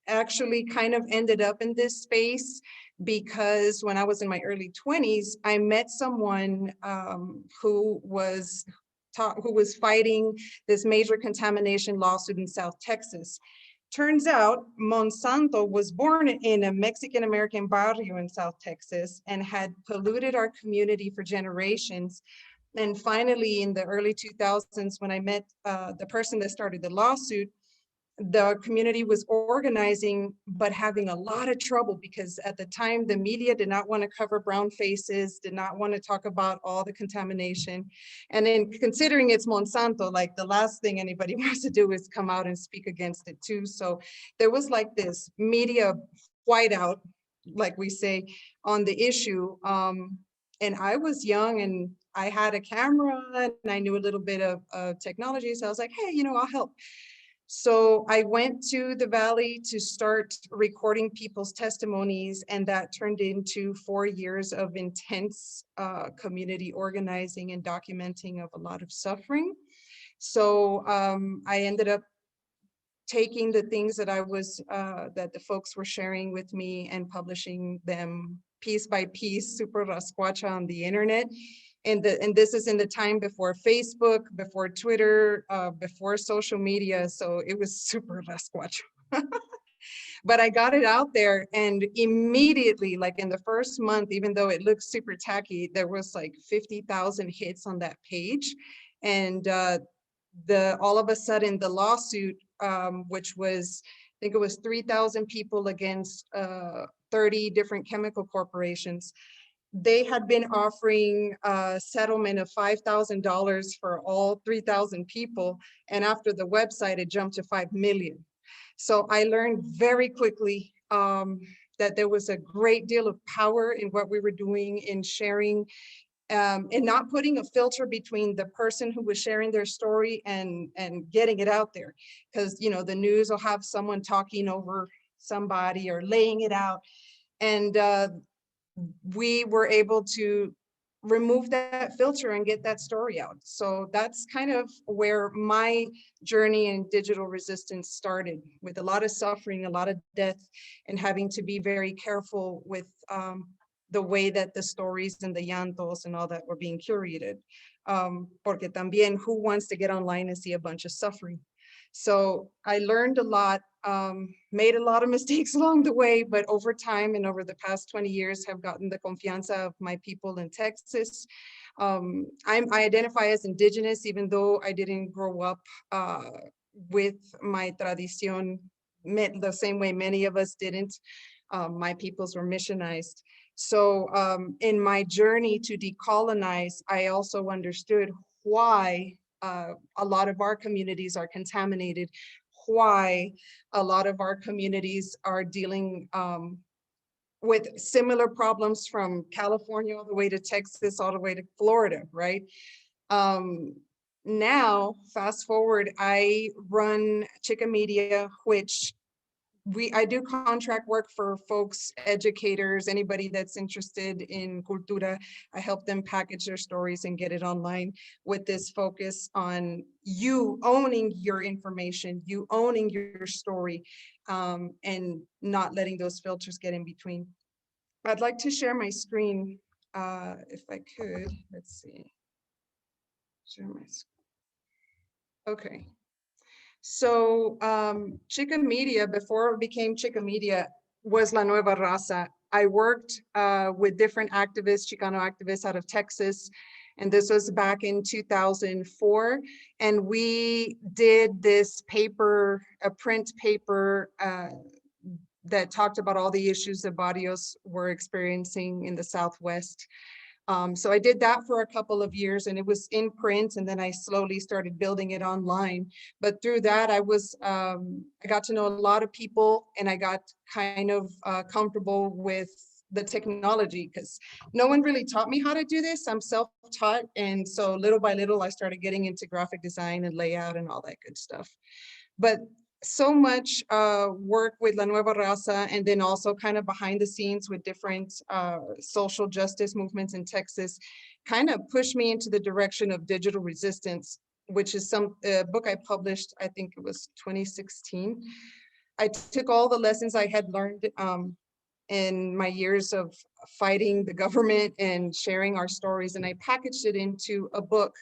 actually kind of ended up in this space because when I was in my early 20s, I met someone who was fighting this major contamination lawsuit in South Texas. Turns out Monsanto was born in a Mexican-American barrio in South Texas and had polluted our community for generations. And finally, in the early 2000s, when I met the person that started the lawsuit, the community was organizing, but having a lot of trouble because at the time, the media did not want to cover brown faces, did not want to talk about all the contamination. And then considering it's Monsanto, like the last thing anybody wants to do is come out and speak against it too. So there was like this media whiteout, like we say, on the issue. And I was young and I had a camera and I knew a little bit of technology. So I was like, hey, you know, I'll help. So I went to the Valley to start recording people's testimonies, and that turned into 4 years of intense community organizing and documenting of a lot of suffering. So I ended up taking the things that I was, that the folks were sharing with me and publishing them piece by piece, super rascuacha on the internet. And this is in the time before Facebook, before Twitter, before social media. So it was super rascuacha. But I got it out there, and immediately, like in the first month, even though it looked super tacky, there was like 50,000 hits on that page. And all of a sudden the lawsuit, which was, I think it was 3,000 people against 30 different chemical corporations. They had been offering a settlement of $5,000 for all 3,000 people. And after the website, it jumped to 5 million. So I learned very quickly that there was a great deal of power in what we were doing in sharing and not putting a filter between the person who was sharing their story and getting it out there. Because, you know, the news will have someone talking over somebody or laying it out. And we were able to remove that filter and get that story out. So that's kind of where my journey in digital resistance started, with a lot of suffering, a lot of death, and having to be very careful with the way that the stories and the llantos and all that were being curated. Porque también, who wants to get online and see a bunch of suffering? So I learned a lot, made a lot of mistakes along the way, but over time and over the past 20 years have gotten the confianza of my people in Texas. I identify as indigenous, even though I didn't grow up with my tradición the same way many of us didn't. My peoples were missionized. So in my journey to decolonize, I also understood why a lot of our communities are contaminated, why a lot of our communities are dealing with similar problems from California all the way to Texas, all the way to Florida, right? Now, fast forward, I run Xica Media, which I do contract work for folks, educators, anybody that's interested in cultura. I help them package their stories and get it online with this focus on you owning your information, you owning your story, and not letting those filters get in between. I'd like to share my screen if I could. Let's see. Share my screen. Okay. So Xica Media, before it became Xica Media, was La Nueva Raza. I worked with different activists, Chicano activists out of Texas, and this was back in 2004. And we did this paper, a print paper that talked about all the issues that barrios were experiencing in the Southwest. So I did that for a couple of years, and it was in print, and then I slowly started building it online. But through that, I got to know a lot of people, and I got kind of comfortable with the technology, because no one really taught me how to do this. I'm self-taught, and so little by little, I started getting into graphic design and layout and all that good stuff. But so much work with La Nueva Raza, and then also kind of behind the scenes with different social justice movements in Texas, kind of pushed me into the direction of digital resistance, which is some book I published, I think it was 2016. I took all the lessons I had learned in my years of fighting the government and sharing our stories, and I packaged it into a book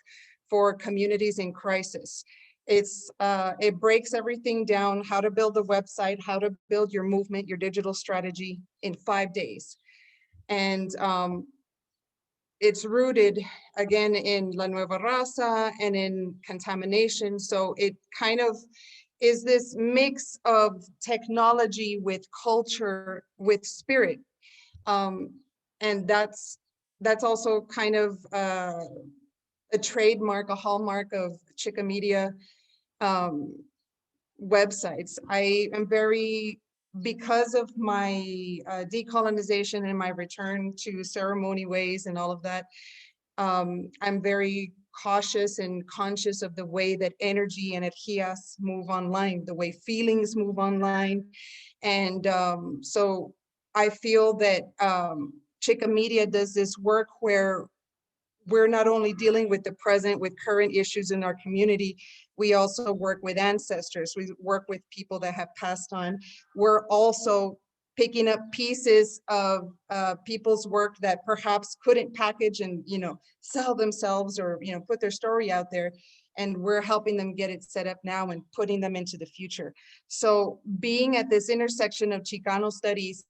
for communities in crisis. It breaks everything down: how to build a website, how to build your movement, your digital strategy in 5 days. And it's rooted again in La Nueva Raza and in contamination. So it kind of is this mix of technology with culture, with spirit. And that's also kind of a trademark, a hallmark of Xica Media websites. I am very, because of my decolonization and my return to ceremony ways and all of that, I'm very cautious and conscious of the way that energy and energías move online, the way feelings move online. And so I feel that Xica Media does this work where we're not only dealing with the present, with current issues in our community, we also work with ancestors. We work with people that have passed on. We're also picking up pieces of people's work that perhaps couldn't package and, sell themselves, or, put their story out there. And we're helping them get it set up now and putting them into the future. So being at this intersection of Chicano studies,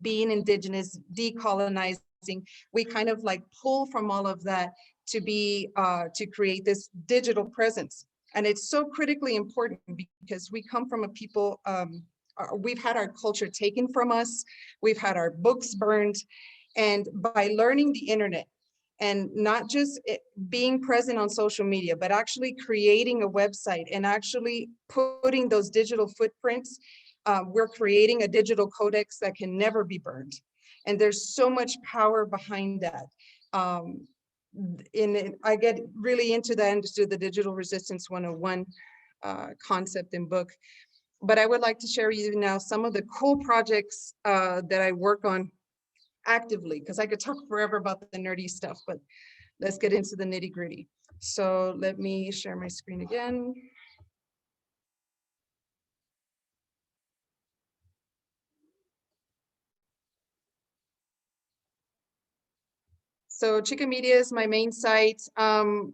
being indigenous, decolonizing, we kind of like pull from all of that to be to create this digital presence. And it's so critically important because we come from a people, we've had our culture taken from us, we've had our books burned, and by learning the internet and not just being present on social media, but actually creating a website and actually putting those digital footprints, we're creating a digital codex that can never be burned. And there's so much power behind that. I get really into that and do the Digital Resistance 101 concept and book. But I would like to share with you now some of the cool projects that I work on actively, because I could talk forever about the nerdy stuff, but let's get into the nitty gritty. So let me share my screen again. So Xica Media is my main site.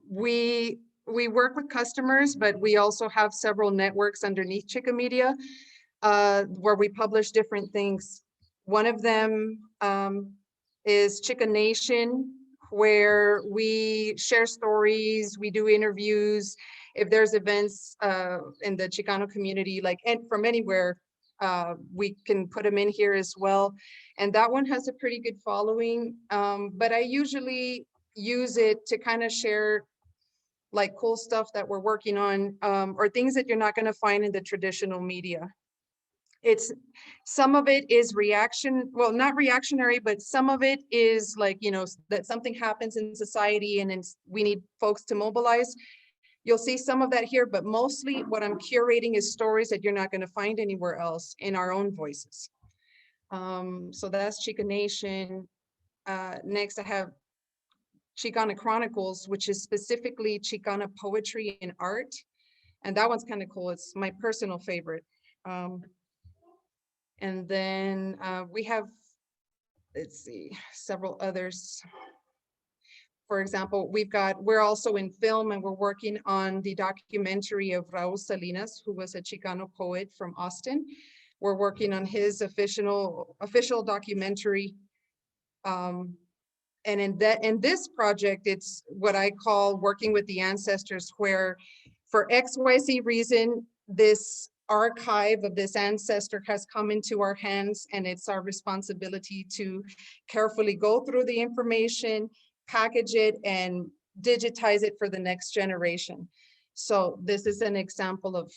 We work with customers, but we also have several networks underneath Xica Media where we publish different things. One of them is Xica Nation, where we share stories, we do interviews. If there's events in the Chicano community, like from anywhere, we can put them in here as well. And that one has a pretty good following, but I usually use it to kind of share like cool stuff that we're working on, or things that you're not going to find in the traditional media. Some of it is reaction, well, not reactionary, but some of it is like, you know, that something happens in society and we need folks to mobilize. You'll see some of that here, but mostly what I'm curating is stories that you're not going to find anywhere else in our own voices. So that's Xica Nation. Next, I have Chicana Chronicles, which is specifically Chicana poetry and art. And that one's kind of cool. It's my personal favorite. And then we have, let's see, several others. For example, we're also in film and we're working on the documentary of Raul Salinas, who was a Chicano poet from Austin. We're working on his official documentary. And in this project, it's what I call working with the ancestors, where for XYZ reason, this archive of this ancestor has come into our hands, and it's our responsibility to carefully go through the information, package it, and digitize it for the next generation. So this is an example of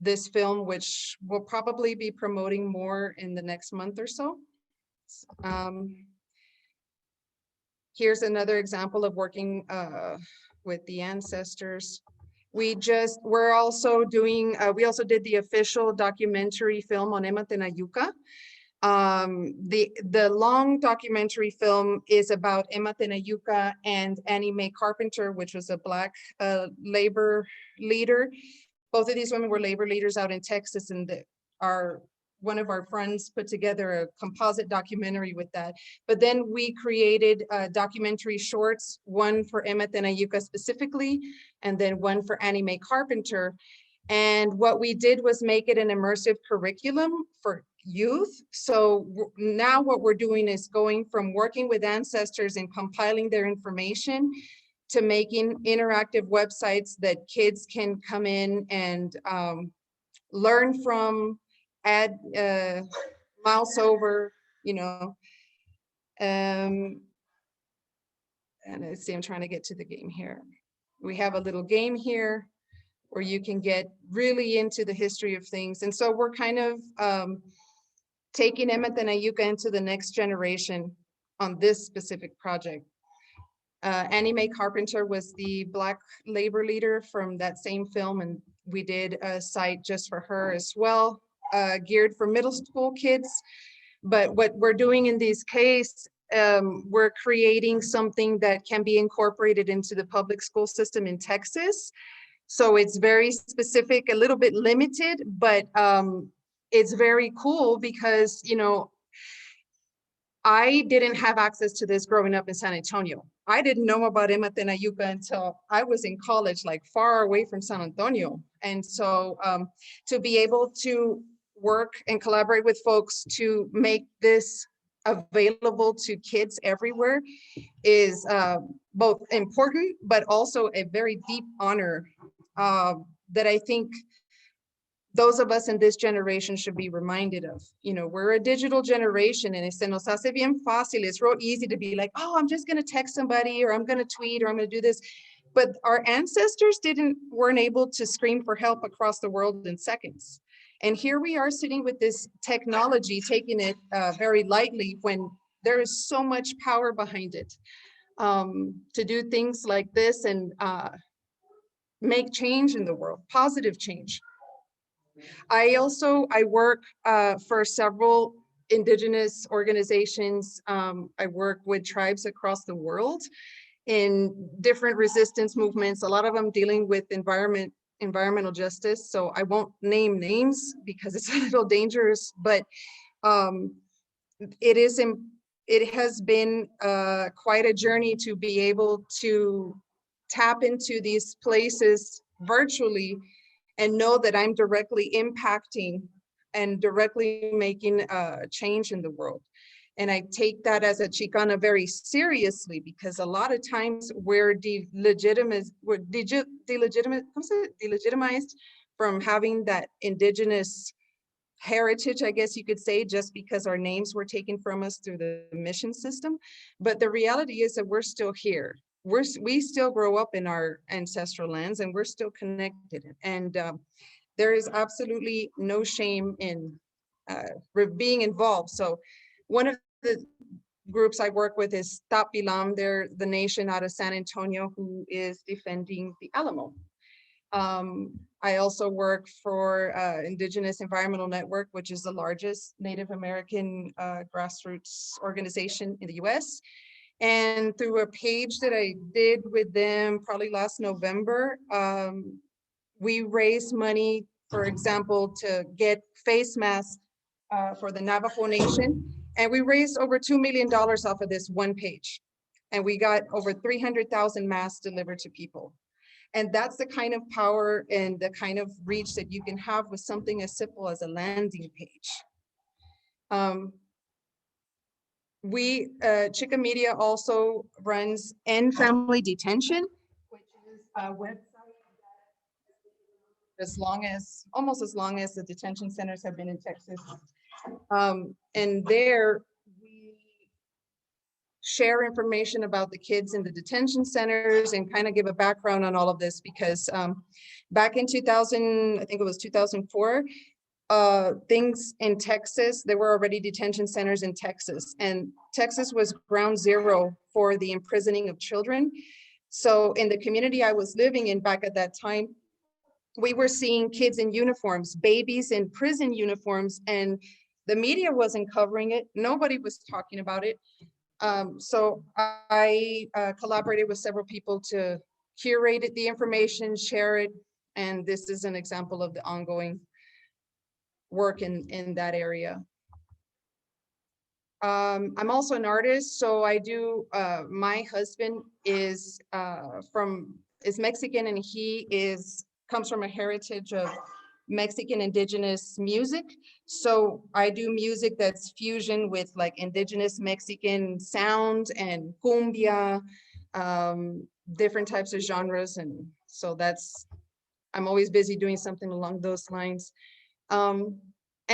this film, which we'll probably be promoting more in the next month or so. Here's another example of working with the ancestors. We're also doing, we also did the official documentary film on Emma Tenayuca. The long documentary film is about Emma Tenayuca and Annie Mae Carpenter, which was a Black labor leader. Both of these women were labor leaders out in Texas, and one of our friends put together a composite documentary with that. But then we created documentary shorts, one for Emma Tenayuca specifically, and then one for Annie Mae Carpenter. And what we did was make it an immersive curriculum for youth. So now what we're doing is going from working with ancestors and compiling their information to making interactive websites that kids can come in and learn from, add, mouse over, you know. And let's see, I'm trying to get to the game here. We have a little game here where you can get really into the history of things. And so we're kind of taking Emma Tenayuca into the next generation on this specific project. Annie Mae Carpenter was the Black labor leader from that same film, and we did a site just for her as well, geared for middle school kids. But what we're doing in this case, we're creating something that can be incorporated into the public school system in Texas. So it's very specific, a little bit limited, but it's very cool because, you know, I didn't have access to this growing up in San Antonio. I didn't know about Emma Tenayuca until I was in college, like far away from San Antonio. And so to be able to work and collaborate with folks to make this available to kids everywhere is both important, but also a very deep honor that I think those of us in this generation should be reminded of. You know, we're a digital generation, and se nos hace bien fácil. It's real easy to be like, oh, I'm just going to text somebody, or I'm going to tweet, or I'm going to do this. But our ancestors weren't able to scream for help across the world in seconds. And here we are sitting with this technology, taking it very lightly when there is so much power behind it to do things like this and make change in the world, positive change. I work for several indigenous organizations. I work with tribes across the world in different resistance movements, a lot of them dealing with environmental justice. So I won't name names because it's a little dangerous, but it has been quite a journey to be able to tap into these places virtually and know that I'm directly impacting and directly making a change in the world. And I take that as a Chicana very seriously, because a lot of times we're delegitimized from having that indigenous heritage, I guess you could say, just because our names were taken from us through the mission system. But the reality is that we're still here. we still grow up in our ancestral lands and we're still connected. And there is absolutely no shame in being involved. So one of the groups I work with is Tapilam. They're the nation out of San Antonio who is defending the Alamo. I also work for Indigenous Environmental Network, which is the largest Native American grassroots organization in the US. And through a page that I did with them probably last November, we raised money, for example, to get face masks for the Navajo Nation. And we raised over $2 million off of this one page. And we got over 300,000 masks delivered to people. And that's the kind of power and the kind of reach that you can have with something as simple as a landing page. Xica Media also runs End Family Detention, which is a website almost as long as the detention centers have been in Texas. And there we share information about the kids in the detention centers and kind of give a background on all of this, because back in 2000, I think it was 2004, things in Texas, there were already detention centers in Texas, and Texas was ground zero for the imprisoning of children. So in the community I was living in back at that time, we were seeing kids in uniforms, babies in prison uniforms, and the media wasn't covering it. Nobody was talking about it. So I collaborated with several people to curate the information, share it, and this is an example of the ongoing work in that area. I'm also an artist, so I do, my husband is Mexican, and he comes from a heritage of Mexican indigenous music. So I do music that's fusion with like indigenous Mexican sound and cumbia, different types of genres. And so I'm always busy doing something along those lines. And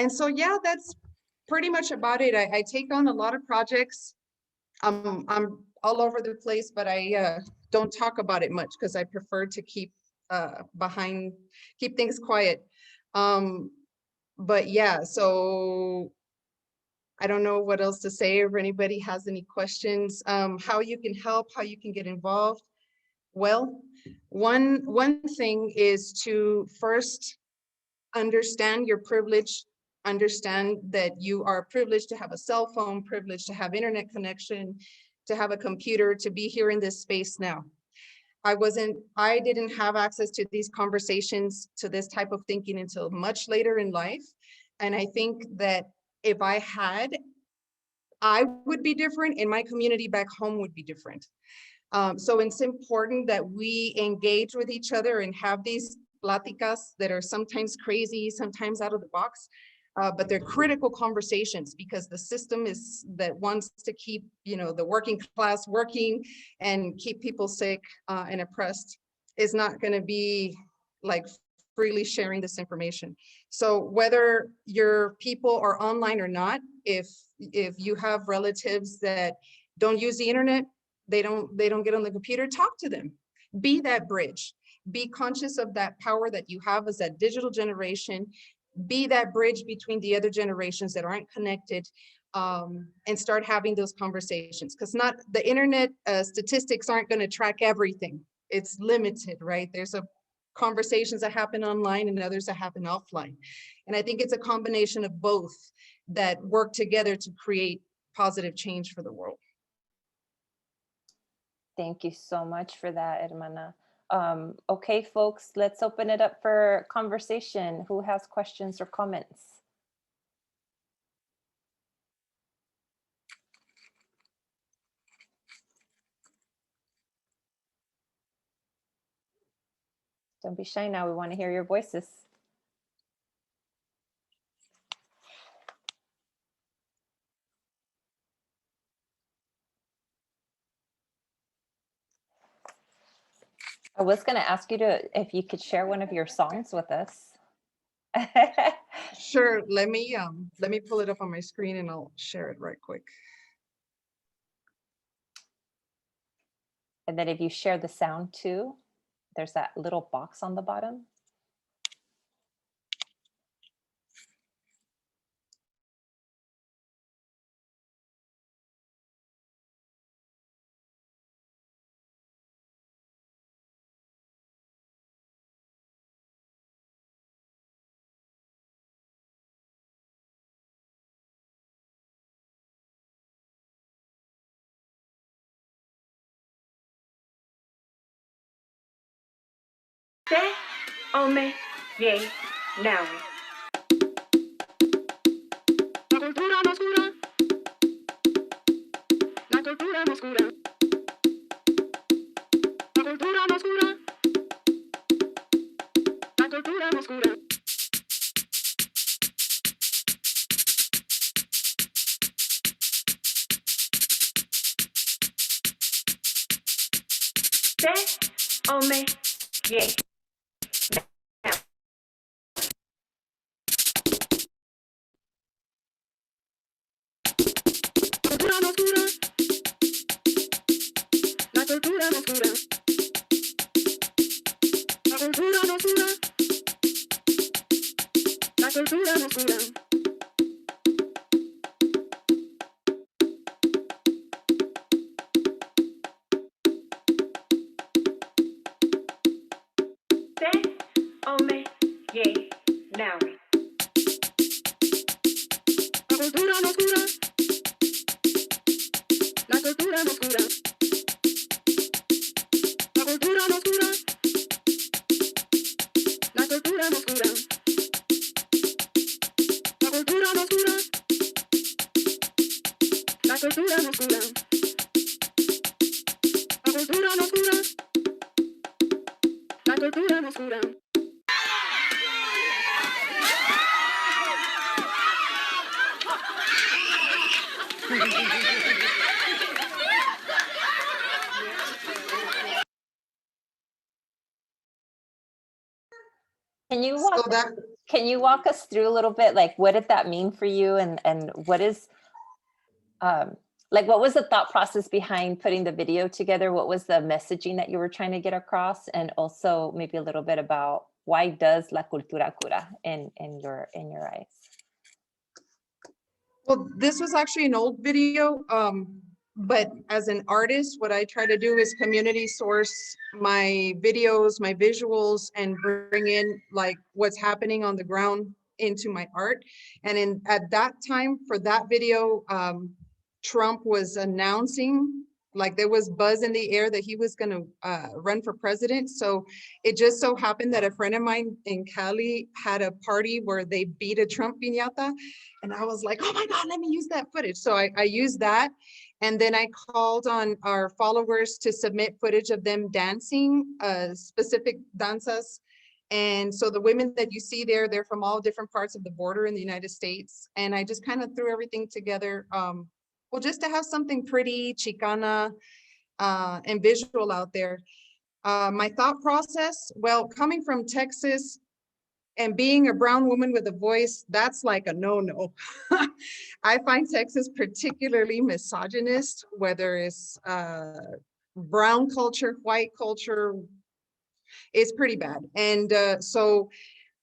so, yeah, that's pretty much about it. I take on a lot of projects. I'm all over the place, but I don't talk about it much because I prefer to keep things quiet. But yeah, so I don't know what else to say. If anybody has any questions, how you can help, how you can get involved. Well, one thing is to first understand your privilege, understand that you are privileged to have a cell phone, privileged to have internet connection, to have a computer, to be here in this space now. I didn't have access to these conversations, to this type of thinking until much later in life. And I think that if I had, I would be different and my community back home would be different. So it's important that we engage with each other and have these pláticas that are sometimes crazy, sometimes out of the box, but they're critical conversations, because the system that wants to keep, the working class working and keep people sick and oppressed is not going to be like freely sharing this information. So whether your people are online or not, if you have relatives that don't use the internet, they don't get on the computer, talk to them, be that bridge, be conscious of that power that you have as that digital generation, be that bridge between the other generations that aren't connected, and start having those conversations, because the internet statistics aren't going to track everything. It's limited, right? There's conversations that happen online and others that happen offline. And I think it's a combination of both that work together to create positive change for the world. Thank you so much for that, Hermana. Okay, folks, let's open it up for conversation. Who has questions or comments? Don't be shy now. We want to hear your voices. I was going to ask you if you could share one of your songs with us. Sure. Let me pull it up on my screen and I'll share it right quick. And then if you share the sound too, there's that little box on the bottom. Te, ome, ye, now. La cultura nos cura. La cultura nos cura. La cultura nos cura. La cultura nos cura. Te, ome, ye. La cultura nos cura. La cultura nos cura. La cultura nos cura. La cultura nos cura. Te, ome, ye, now. La cultura nos cura. La cultura nos cura. La cultura nos cura. La cultura nos cura. La cultura nos cura. La cultura nos cura. La cultura nos cura. La cultura nos cura. Can you So walk, that, can you walk us through a little bit, like what did that mean for you, and what is, like what was the thought process behind putting the video together? What was the messaging that you were trying to get across? And also maybe a little bit about why does la cultura cura in your eyes? well, this was actually an old video, but as an artist, what I try to do is community source my videos, my visuals, and bring in like what's happening on the ground into my art. And at that time for that video, Trump was announcing, like there was buzz in the air that he was going to run for president. So it just so happened that a friend of mine in Cali had a party where they beat a Trump piñata. And I was like, oh my God, let me use that footage. So I used that. And then I called on our followers to submit footage of them dancing specific danzas. And so the women that you see there, they're from all different parts of the border in the United States. And I just kind of threw everything together. Well, just to have something pretty, Chicana, and visual out there. My thought process, well, coming from Texas and being a brown woman with a voice, that's like a no-no. I find Texas particularly misogynist, whether it's brown culture, white culture, it's pretty bad. And so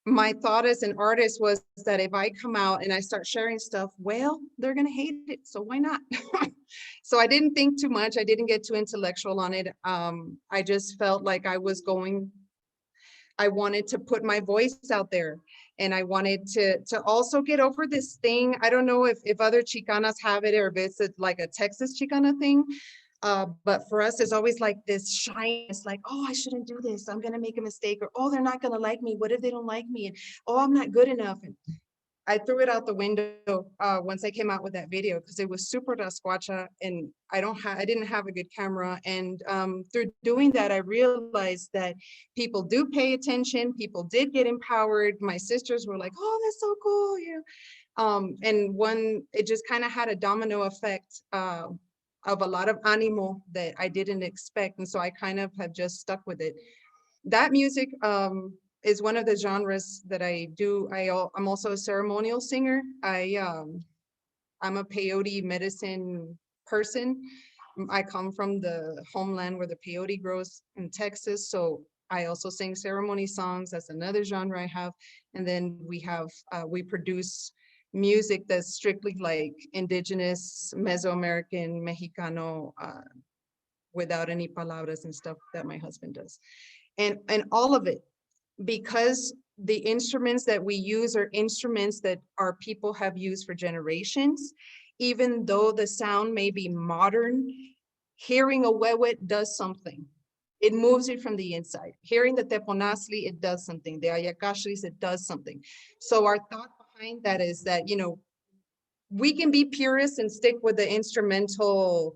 my thought as an artist was that if I come out and I start sharing stuff, well, they're gonna hate it, so why not? So I didn't think too much. I didn't get too intellectual on it. I just felt like I wanted to put my voice out there, and I wanted to also get over this thing. I don't know if other Chicanas have it or if it's like a Texas Chicana thing. But for us, it's always like this shyness, like, oh, I shouldn't do this. I'm going to make a mistake, or, oh, they're not going to like me. What if they don't like me? And, oh, I'm not good enough. And I threw it out the window once I came out with that video, because it was super rascuacha, and I didn't have a good camera. And through doing that, I realized that people do pay attention. People did get empowered. My sisters were like, oh, that's so cool. Yeah. And it just kind of had a domino effect of a lot of ánimo that I didn't expect. And so I kind of have just stuck with it. That music is one of the genres that I do. I'm also a ceremonial singer. I'm a peyote medicine person. I come from the homeland where the peyote grows in Texas, so I also sing ceremony songs. That's another genre I have. And then we produce music that's strictly like indigenous, Mesoamerican, Mexicano, without any palabras and stuff that my husband does. And all of it, because the instruments that we use are instruments that our people have used for generations, even though the sound may be modern, hearing a huehue does something. It moves it from the inside. Hearing the teponazli, it does something. The ayacashlis, it does something. So our thought behind that is that, you know, we can be purists and stick with the instrumental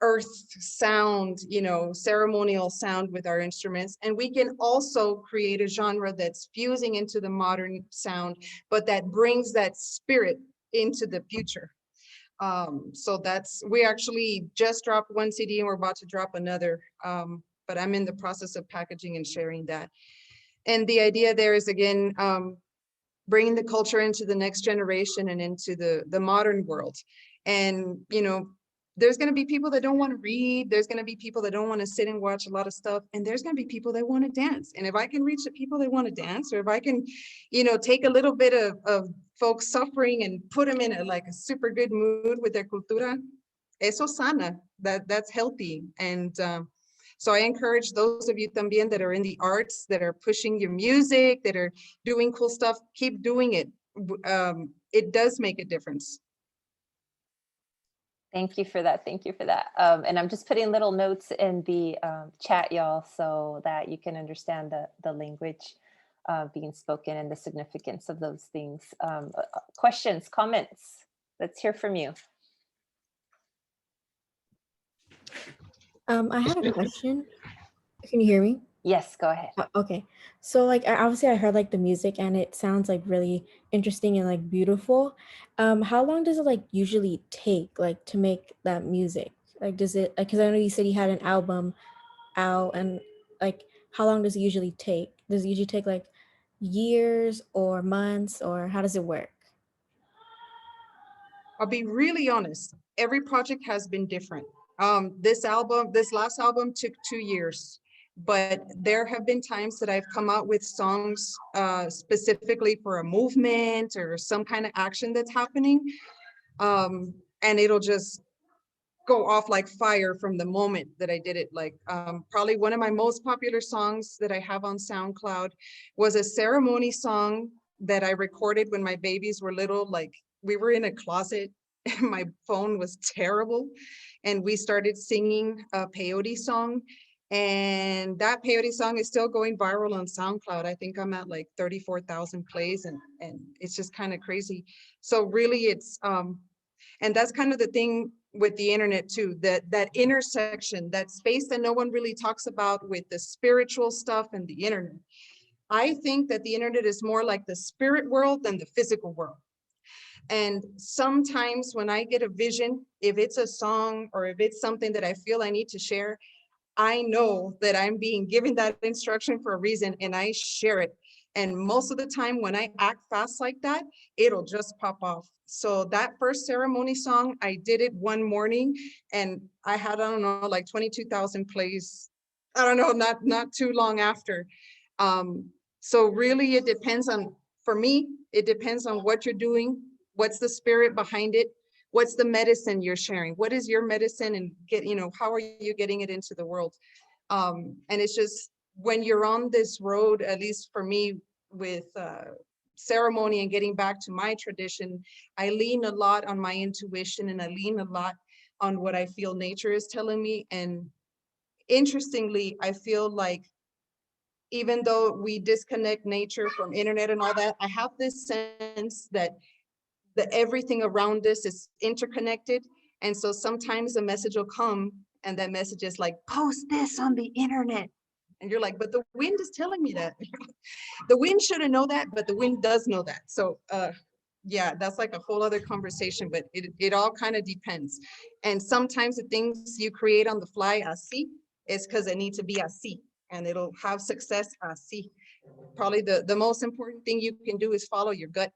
earth sound, you know, ceremonial sound with our instruments. And we can also create a genre that's fusing into the modern sound, but that brings that spirit into the future. So we actually just dropped one CD and we're about to drop another, but I'm in the process of packaging and sharing that. And the idea there is, again, bringing the culture into the next generation and into the modern world. And, you know, there's going to be people that don't want to read. There's going to be people that don't want to sit and watch a lot of stuff. And there's going to be people that want to dance. And if I can reach the people that want to dance, or if I can, you know, take a little bit of folks suffering and put them in like a super good mood with their cultura, eso sana, that's healthy. And so I encourage those of you también that are in the arts, that are pushing your music, that are doing cool stuff, keep doing it. It does make a difference. Thank you for that. Thank you for that. And I'm just putting little notes in the chat, y'all, so that you can understand the language being spoken and the significance of those things. Questions, comments? Let's hear from you. I had a question. Can you hear me? Yes, go ahead. Okay. So like obviously I heard like the music and it sounds like really interesting and like beautiful. How long does it like usually take like to make that music? Like does it, like, because I know you said you had an album out, and like how long does it usually take? Does it usually take like years or months, or how does it work? I'll be really honest. Every project has been different. This last album took 2 years. But there have been times that I've come out with songs specifically for a movement or some kind of action that's happening. And it'll just go off like fire from the moment that I did it. Like probably one of my most popular songs that I have on SoundCloud was a ceremony song that I recorded when my babies were little. Like we were in a closet and my phone was terrible. And we started singing a peyote song. And that peyote song is still going viral on SoundCloud. I think I'm at like 34,000 plays, and it's just kind of crazy. So really it's, and that's kind of the thing with the internet too, that intersection, that space that no one really talks about with the spiritual stuff and the internet. I think that the internet is more like the spirit world than the physical world. And sometimes when I get a vision, if it's a song or if it's something that I feel I need to share, I know that I'm being given that instruction for a reason and I share it. And most of the time when I act fast like that, it'll just pop off. So that first ceremony song, I did it one morning and I had, I don't know, like 22,000 plays. I don't know, not too long after. So really it depends on, for me, it depends on what you're doing. What's the spirit behind it? What's the medicine you're sharing? What is your medicine, and how are you getting it into the world? And it's just, when you're on this road, at least for me with ceremony and getting back to my tradition, I lean a lot on my intuition and I lean a lot on what I feel nature is telling me. And interestingly, I feel like even though we disconnect nature from internet and all that, I have this sense that everything around us is interconnected. And so sometimes a message will come and that message is like, post this on the internet. And you're like, but the wind is telling me that. The wind shouldn't know that, but the wind does know that. So yeah, that's like a whole other conversation, but it all kind of depends. And sometimes the things you create on the fly, así, is because it needs to be así, and it'll have success así. Probably the most important thing you can do is follow your gut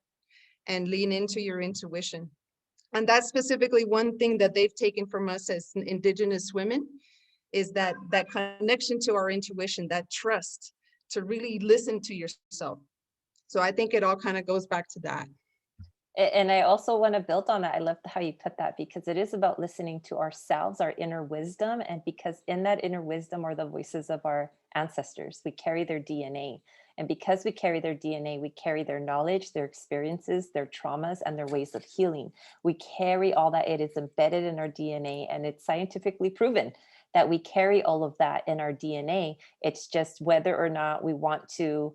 and lean into your intuition. And that's specifically one thing that they've taken from us as Indigenous women, is that connection to our intuition, that trust to really listen to yourself. So I think it all kind of goes back to that. And I also want to build on that. I love how you put that, because it is about listening to ourselves, our inner wisdom. And because in that inner wisdom are the voices of our ancestors. We carry their DNA. And because we carry their DNA, we carry their knowledge, their experiences, their traumas, and their ways of healing. We carry all that. It is embedded in our DNA, and it's scientifically proven that we carry all of that in our DNA. It's just whether or not we want to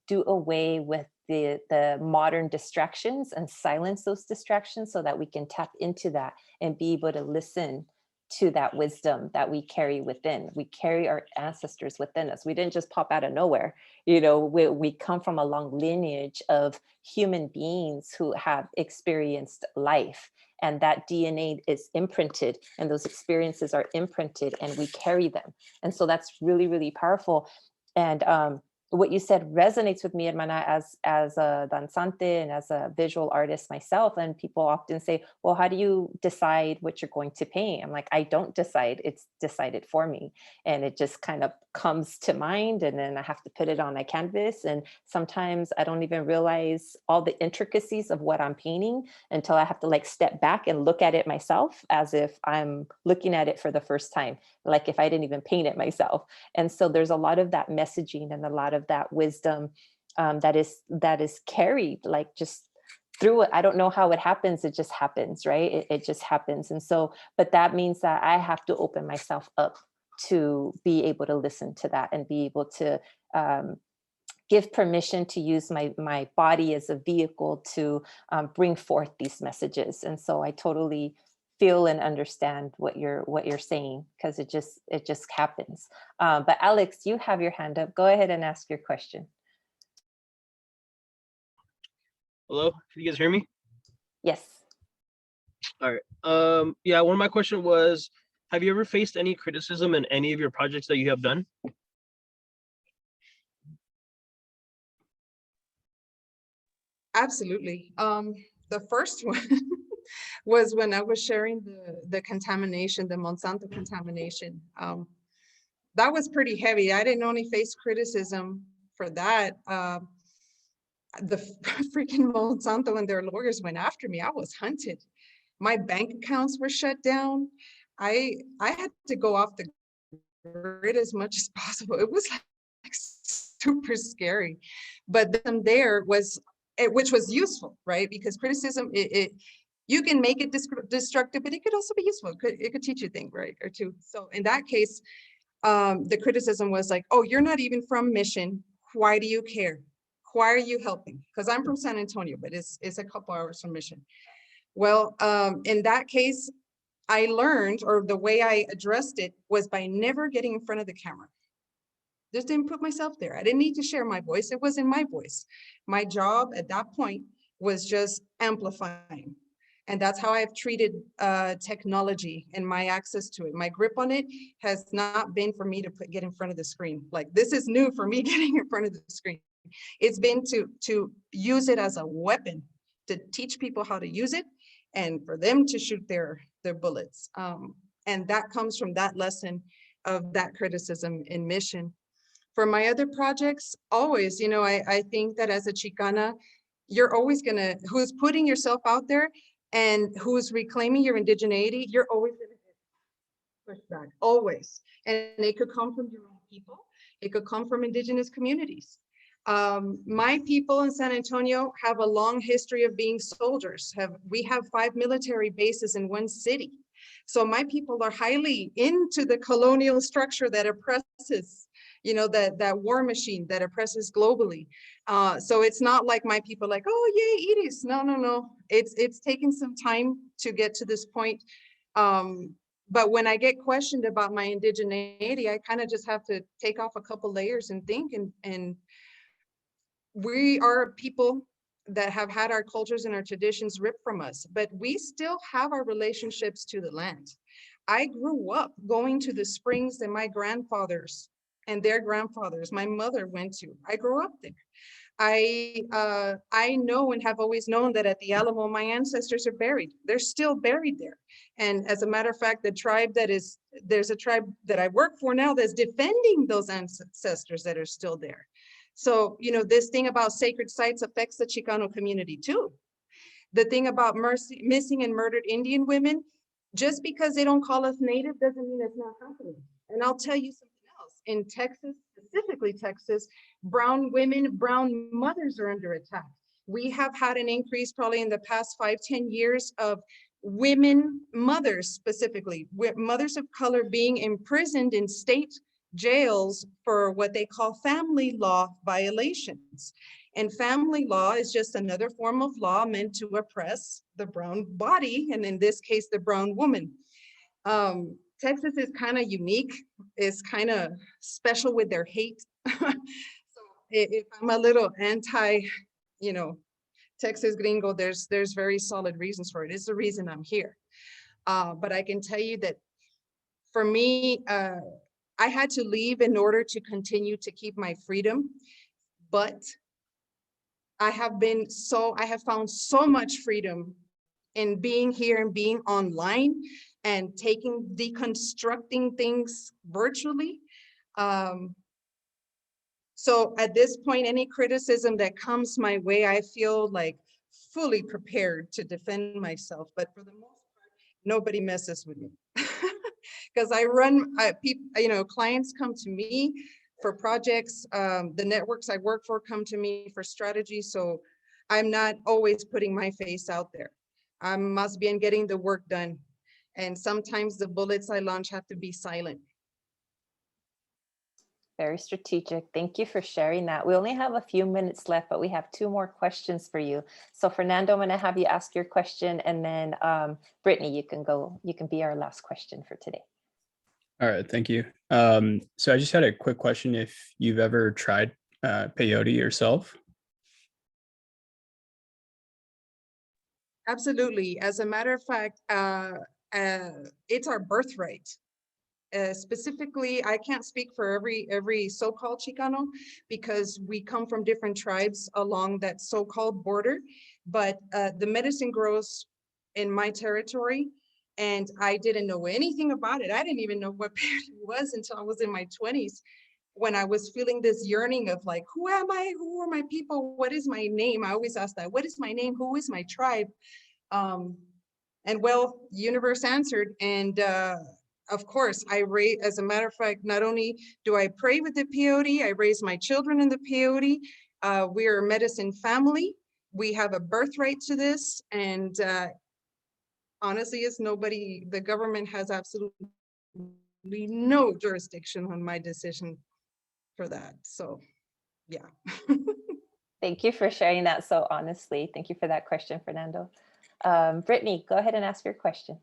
do away with the modern distractions and silence those distractions so that we can tap into that and be able to listen to that wisdom that we carry within. We carry our ancestors within us. We didn't just pop out of nowhere. You know, we come from a long lineage of human beings who have experienced life, and that DNA is imprinted, and those experiences are imprinted, and we carry them. And so that's really, really powerful. And what you said resonates with me, Hermana, as a danzante and as a visual artist myself. And people often say, well, how do you decide what you're going to paint? I'm like, I don't decide, it's decided for me. And it just kind of comes to mind, and then I have to put it on a canvas. And sometimes I don't even realize all the intricacies of what I'm painting until I have to like step back and look at it myself, as if I'm looking at it for the first time, like if I didn't even paint it myself. And so there's a lot of that messaging and a lot of that wisdom that is carried like just through it. I don't know how it happens. It just happens, right? It just happens. And so, but that means that I have to open myself up to be able to listen to that and be able to give permission to use my body as a vehicle to bring forth these messages. And so I totally feel and understand what you're saying, because it just happens. But Alex, you have your hand up. Go ahead and ask your question. Hello, can you guys hear me? Yes. All right. Yeah, one of my questions was, have you ever faced any criticism in any of your projects that you have done? Absolutely. The first one was when I was sharing the contamination, the Monsanto contamination. That was pretty heavy. I didn't only face criticism for that. The freaking Monsanto and their lawyers went after me. I was hunted. My bank accounts were shut down. I had to go off the grid as much as possible. It was like super scary. But then there was, which was useful, right? Because criticism, you can make it destructive, but it could also be useful. It could teach you a thing, right? Or two. So in that case, the criticism was like, oh, you're not even from Mission. Why do you care? Why are you helping? Because I'm from San Antonio, but it's a couple hours from Mission. Well, in that case, I learned, or the way I addressed it was by never getting in front of the camera. Just didn't put myself there. I didn't need to share my voice. It wasn't my voice. My job at that point was just amplifying. And that's how I've treated technology and my access to it. My grip on it has not been for me to get in front of the screen. Like, this is new for me, getting in front of the screen. It's been to use it as a weapon, to teach people how to use it and for them to shoot their bullets. And that comes from that lesson of that criticism in Mission. For my other projects, always, you know, I think that as a Chicana, you're always gonna, who's putting yourself out there and who's reclaiming your indigeneity, you're always gonna get pushback, always. And it could come from your own people. It could come from indigenous communities. My people in San Antonio have a long history of being soldiers. We have 5 military bases in one city. So my people are highly into the colonial structure that oppresses, you know, that war machine that oppresses globally. So it's not like my people like, oh yay, Iris. No. It's taken some time to get to this point. But when I get questioned about my indigeneity, I kind of just have to take off a couple layers and think, and we are people that have had our cultures and our traditions ripped from us, but we still have our relationships to the land. I grew up going to the springs that my grandfathers and their grandfathers my mother went to. I grew up there. I know and have always known that at the Alamo, my ancestors are buried. They're still buried there. And as a matter of fact, there's a tribe that I work for now that's defending those ancestors that are still there. So, you know, this thing about sacred sites affects the Chicano community too. The thing about missing and murdered Indian women, just because they don't call us native doesn't mean it's not happening. And I'll tell you something else. In Texas, specifically Texas, brown women, brown mothers are under attack. We have had an increase probably in the past 5-10 years of women, mothers specifically, mothers of color being imprisoned in state jails for what they call family law violations. And family law is just another form of law meant to oppress the brown body, and in this case, the brown woman. Texas is kind of unique. It's kind of special with their hate. So if I'm a little anti, you know, Texas gringo, there's very solid reasons for it. It's the reason I'm here. But I can tell you that for me, I had to leave in order to continue to keep my freedom. But I have found so much freedom in being here and being online and deconstructing things virtually. So at this point, any criticism that comes my way, I feel like fully prepared to defend myself. But for the most part, nobody messes with me. Because you know, clients come to me for projects. The networks I work for come to me for strategy. So I'm not always putting my face out there. I must be in getting the work done. And sometimes the bullets I launch have to be silent. Very strategic. Thank you for sharing that. We only have a few minutes left, but we have 2 more questions for you. So Fernando, I'm going to have you ask your question, and then Brittany, you can be our last question for today. All right, thank you. So I just had a quick question. If you've ever tried peyote yourself? Absolutely. As a matter of fact, it's our birthright. Specifically, I can't speak for every so-called Chicano because we come from different tribes along that so-called border, but the medicine grows in my territory, and I didn't know anything about it. I didn't even know what peyote was until I was in my 20s, when I was feeling this yearning of like, who am I? Who are my people? What is my name? I always ask that. What is my name? Who is my tribe? And well, universe answered, and of course, as a matter of fact, not only do I pray with the peyote, I raise my children in the peyote. We are a medicine family. We have a birthright to this. And honestly, the government has absolutely no jurisdiction on my decision for that. So, yeah. Thank you for sharing that so honestly. Thank you for that question, Fernando. Brittany, go ahead and ask your question.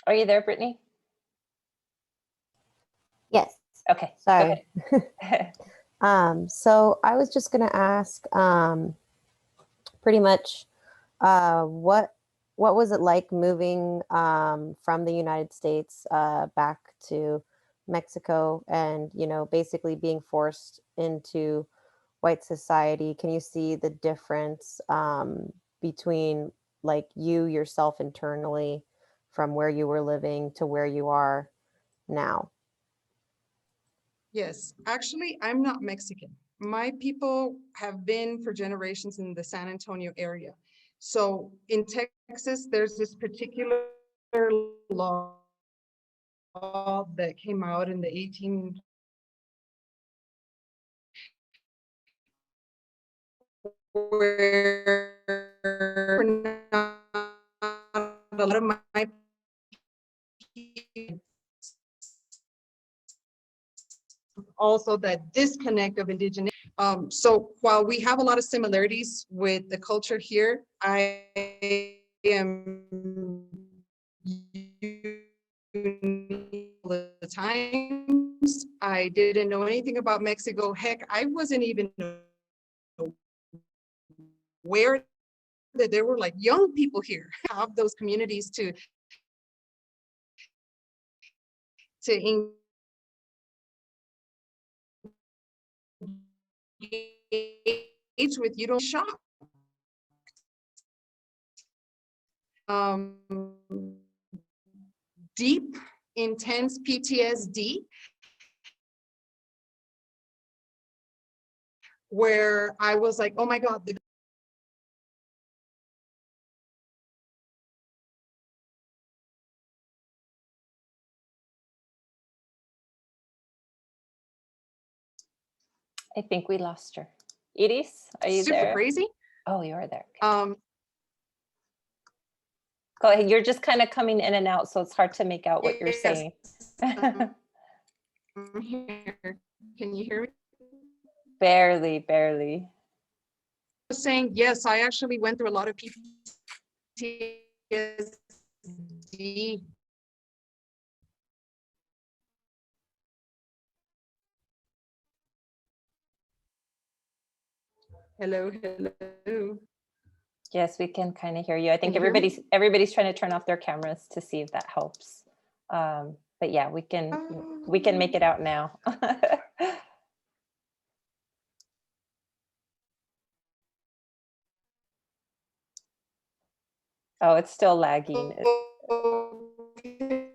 Are you there, Brittany? Yes. Okay. Sorry. So I was just going to ask pretty much what was it like moving from the United States back to Mexico, and, you know, basically being forced into white society? Can you see the difference between like you yourself internally from where you were living to where you are now? Yes, actually, I'm not Mexican. My people have been for generations in the San Antonio area. So in Texas, there's this particular law that came out in the 18 where a lot of my also that disconnect of indigenous. So while we have a lot of similarities with the culture here, I am all the times. I didn't know anything about Mexico. Heck, I wasn't even aware that there were like young people here, have those communities to engage with. You don't shop. Deep, intense PTSD, where I was like, oh my God. I think we lost her. Iris, are you Super there? crazy. Oh, you are there. Okay. Go ahead. You're just kind of coming in and out, so it's hard to make out what you're saying. I'm here. Can you hear me? Barely, barely. I was saying, yes, I actually went through a lot of PTSD. Hello, hello. Yes, we can kind of hear you. I think Can you hear me? everybody's trying to turn off their cameras to see if that helps. But yeah, we can make it out now. Oh, it's still lagging. Okay.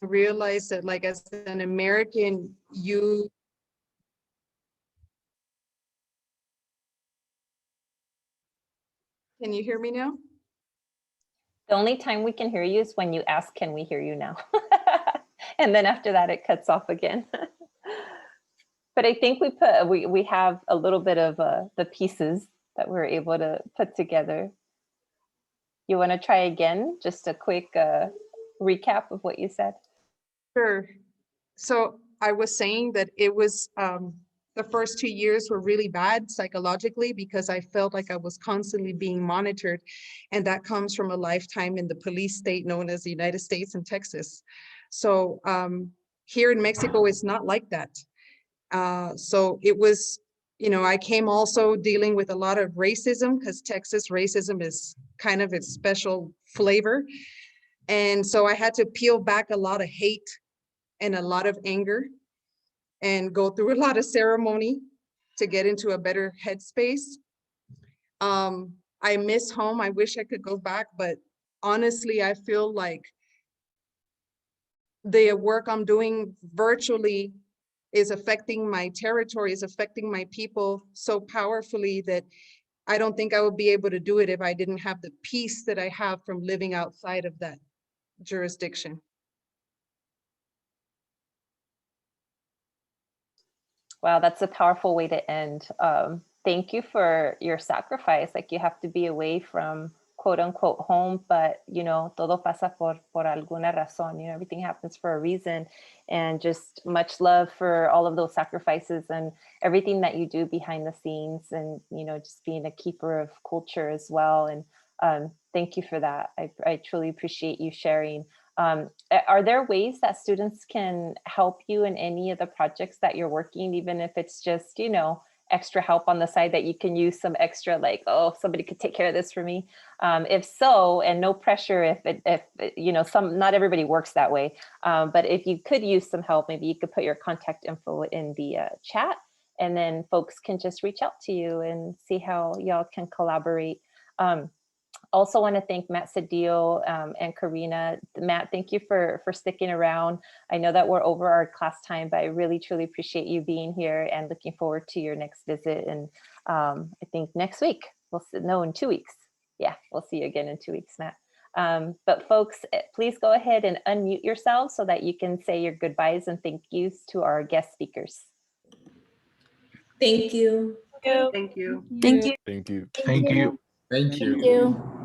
I realized that, like, as an American, you can you hear me now? The only time we can hear you is when you ask, can we hear you now? And then after that, it cuts off again. But I think we have a little bit of the pieces that we're able to put together. You want to try again? Just a quick recap of what you said. Sure. So I was saying that it was the first 2 years were really bad psychologically because I felt like I was constantly being monitored. And that comes from a lifetime in the police state known as the United States and Texas. So here in Mexico, it's not like that. So it was, you know, I came also dealing with a lot of racism because Texas racism is kind of its special flavor. And so I had to peel back a lot of hate and a lot of anger and go through a lot of ceremony to get into a better headspace. I miss home. I wish I could go back, but honestly, I feel like the work I'm doing virtually is affecting my territory, is affecting my people so powerfully that I don't think I would be able to do it if I didn't have the peace that I have from living outside of that jurisdiction. Wow, that's a powerful way to end. Thank you for your sacrifice. Like, you have to be away from quote unquote home, but you know, todo pasa por alguna razón. You know, everything happens for a reason. And just much love for all of those sacrifices and everything that you do behind the scenes, and you know, just being a keeper of culture as well. And thank you for that. I truly appreciate you sharing. Are there ways that students can help you in any of the projects that you're working, even if it's just, you know, extra help on the side that you can use some extra, like, oh, somebody could take care of this for me? If so, and no pressure, if you know, not everybody works that way, but if you could use some help, maybe you could put your contact info in the chat, and then folks can just reach out to you and see how y'all can collaborate. Also want to thank Matt Sedillo and Karena. Matt, thank you for sticking around. I know that we're over our class time, but I really, truly appreciate you being here and looking forward to your next visit. And I think next week, in 2 weeks. Yeah, we'll see you again in 2 weeks, Matt. But folks, please go ahead and unmute yourselves so that you can say your goodbyes and thank yous to our guest speakers. Thank you. Thank you. Thank you. Thank you. Thank you. Thank you. Thank you.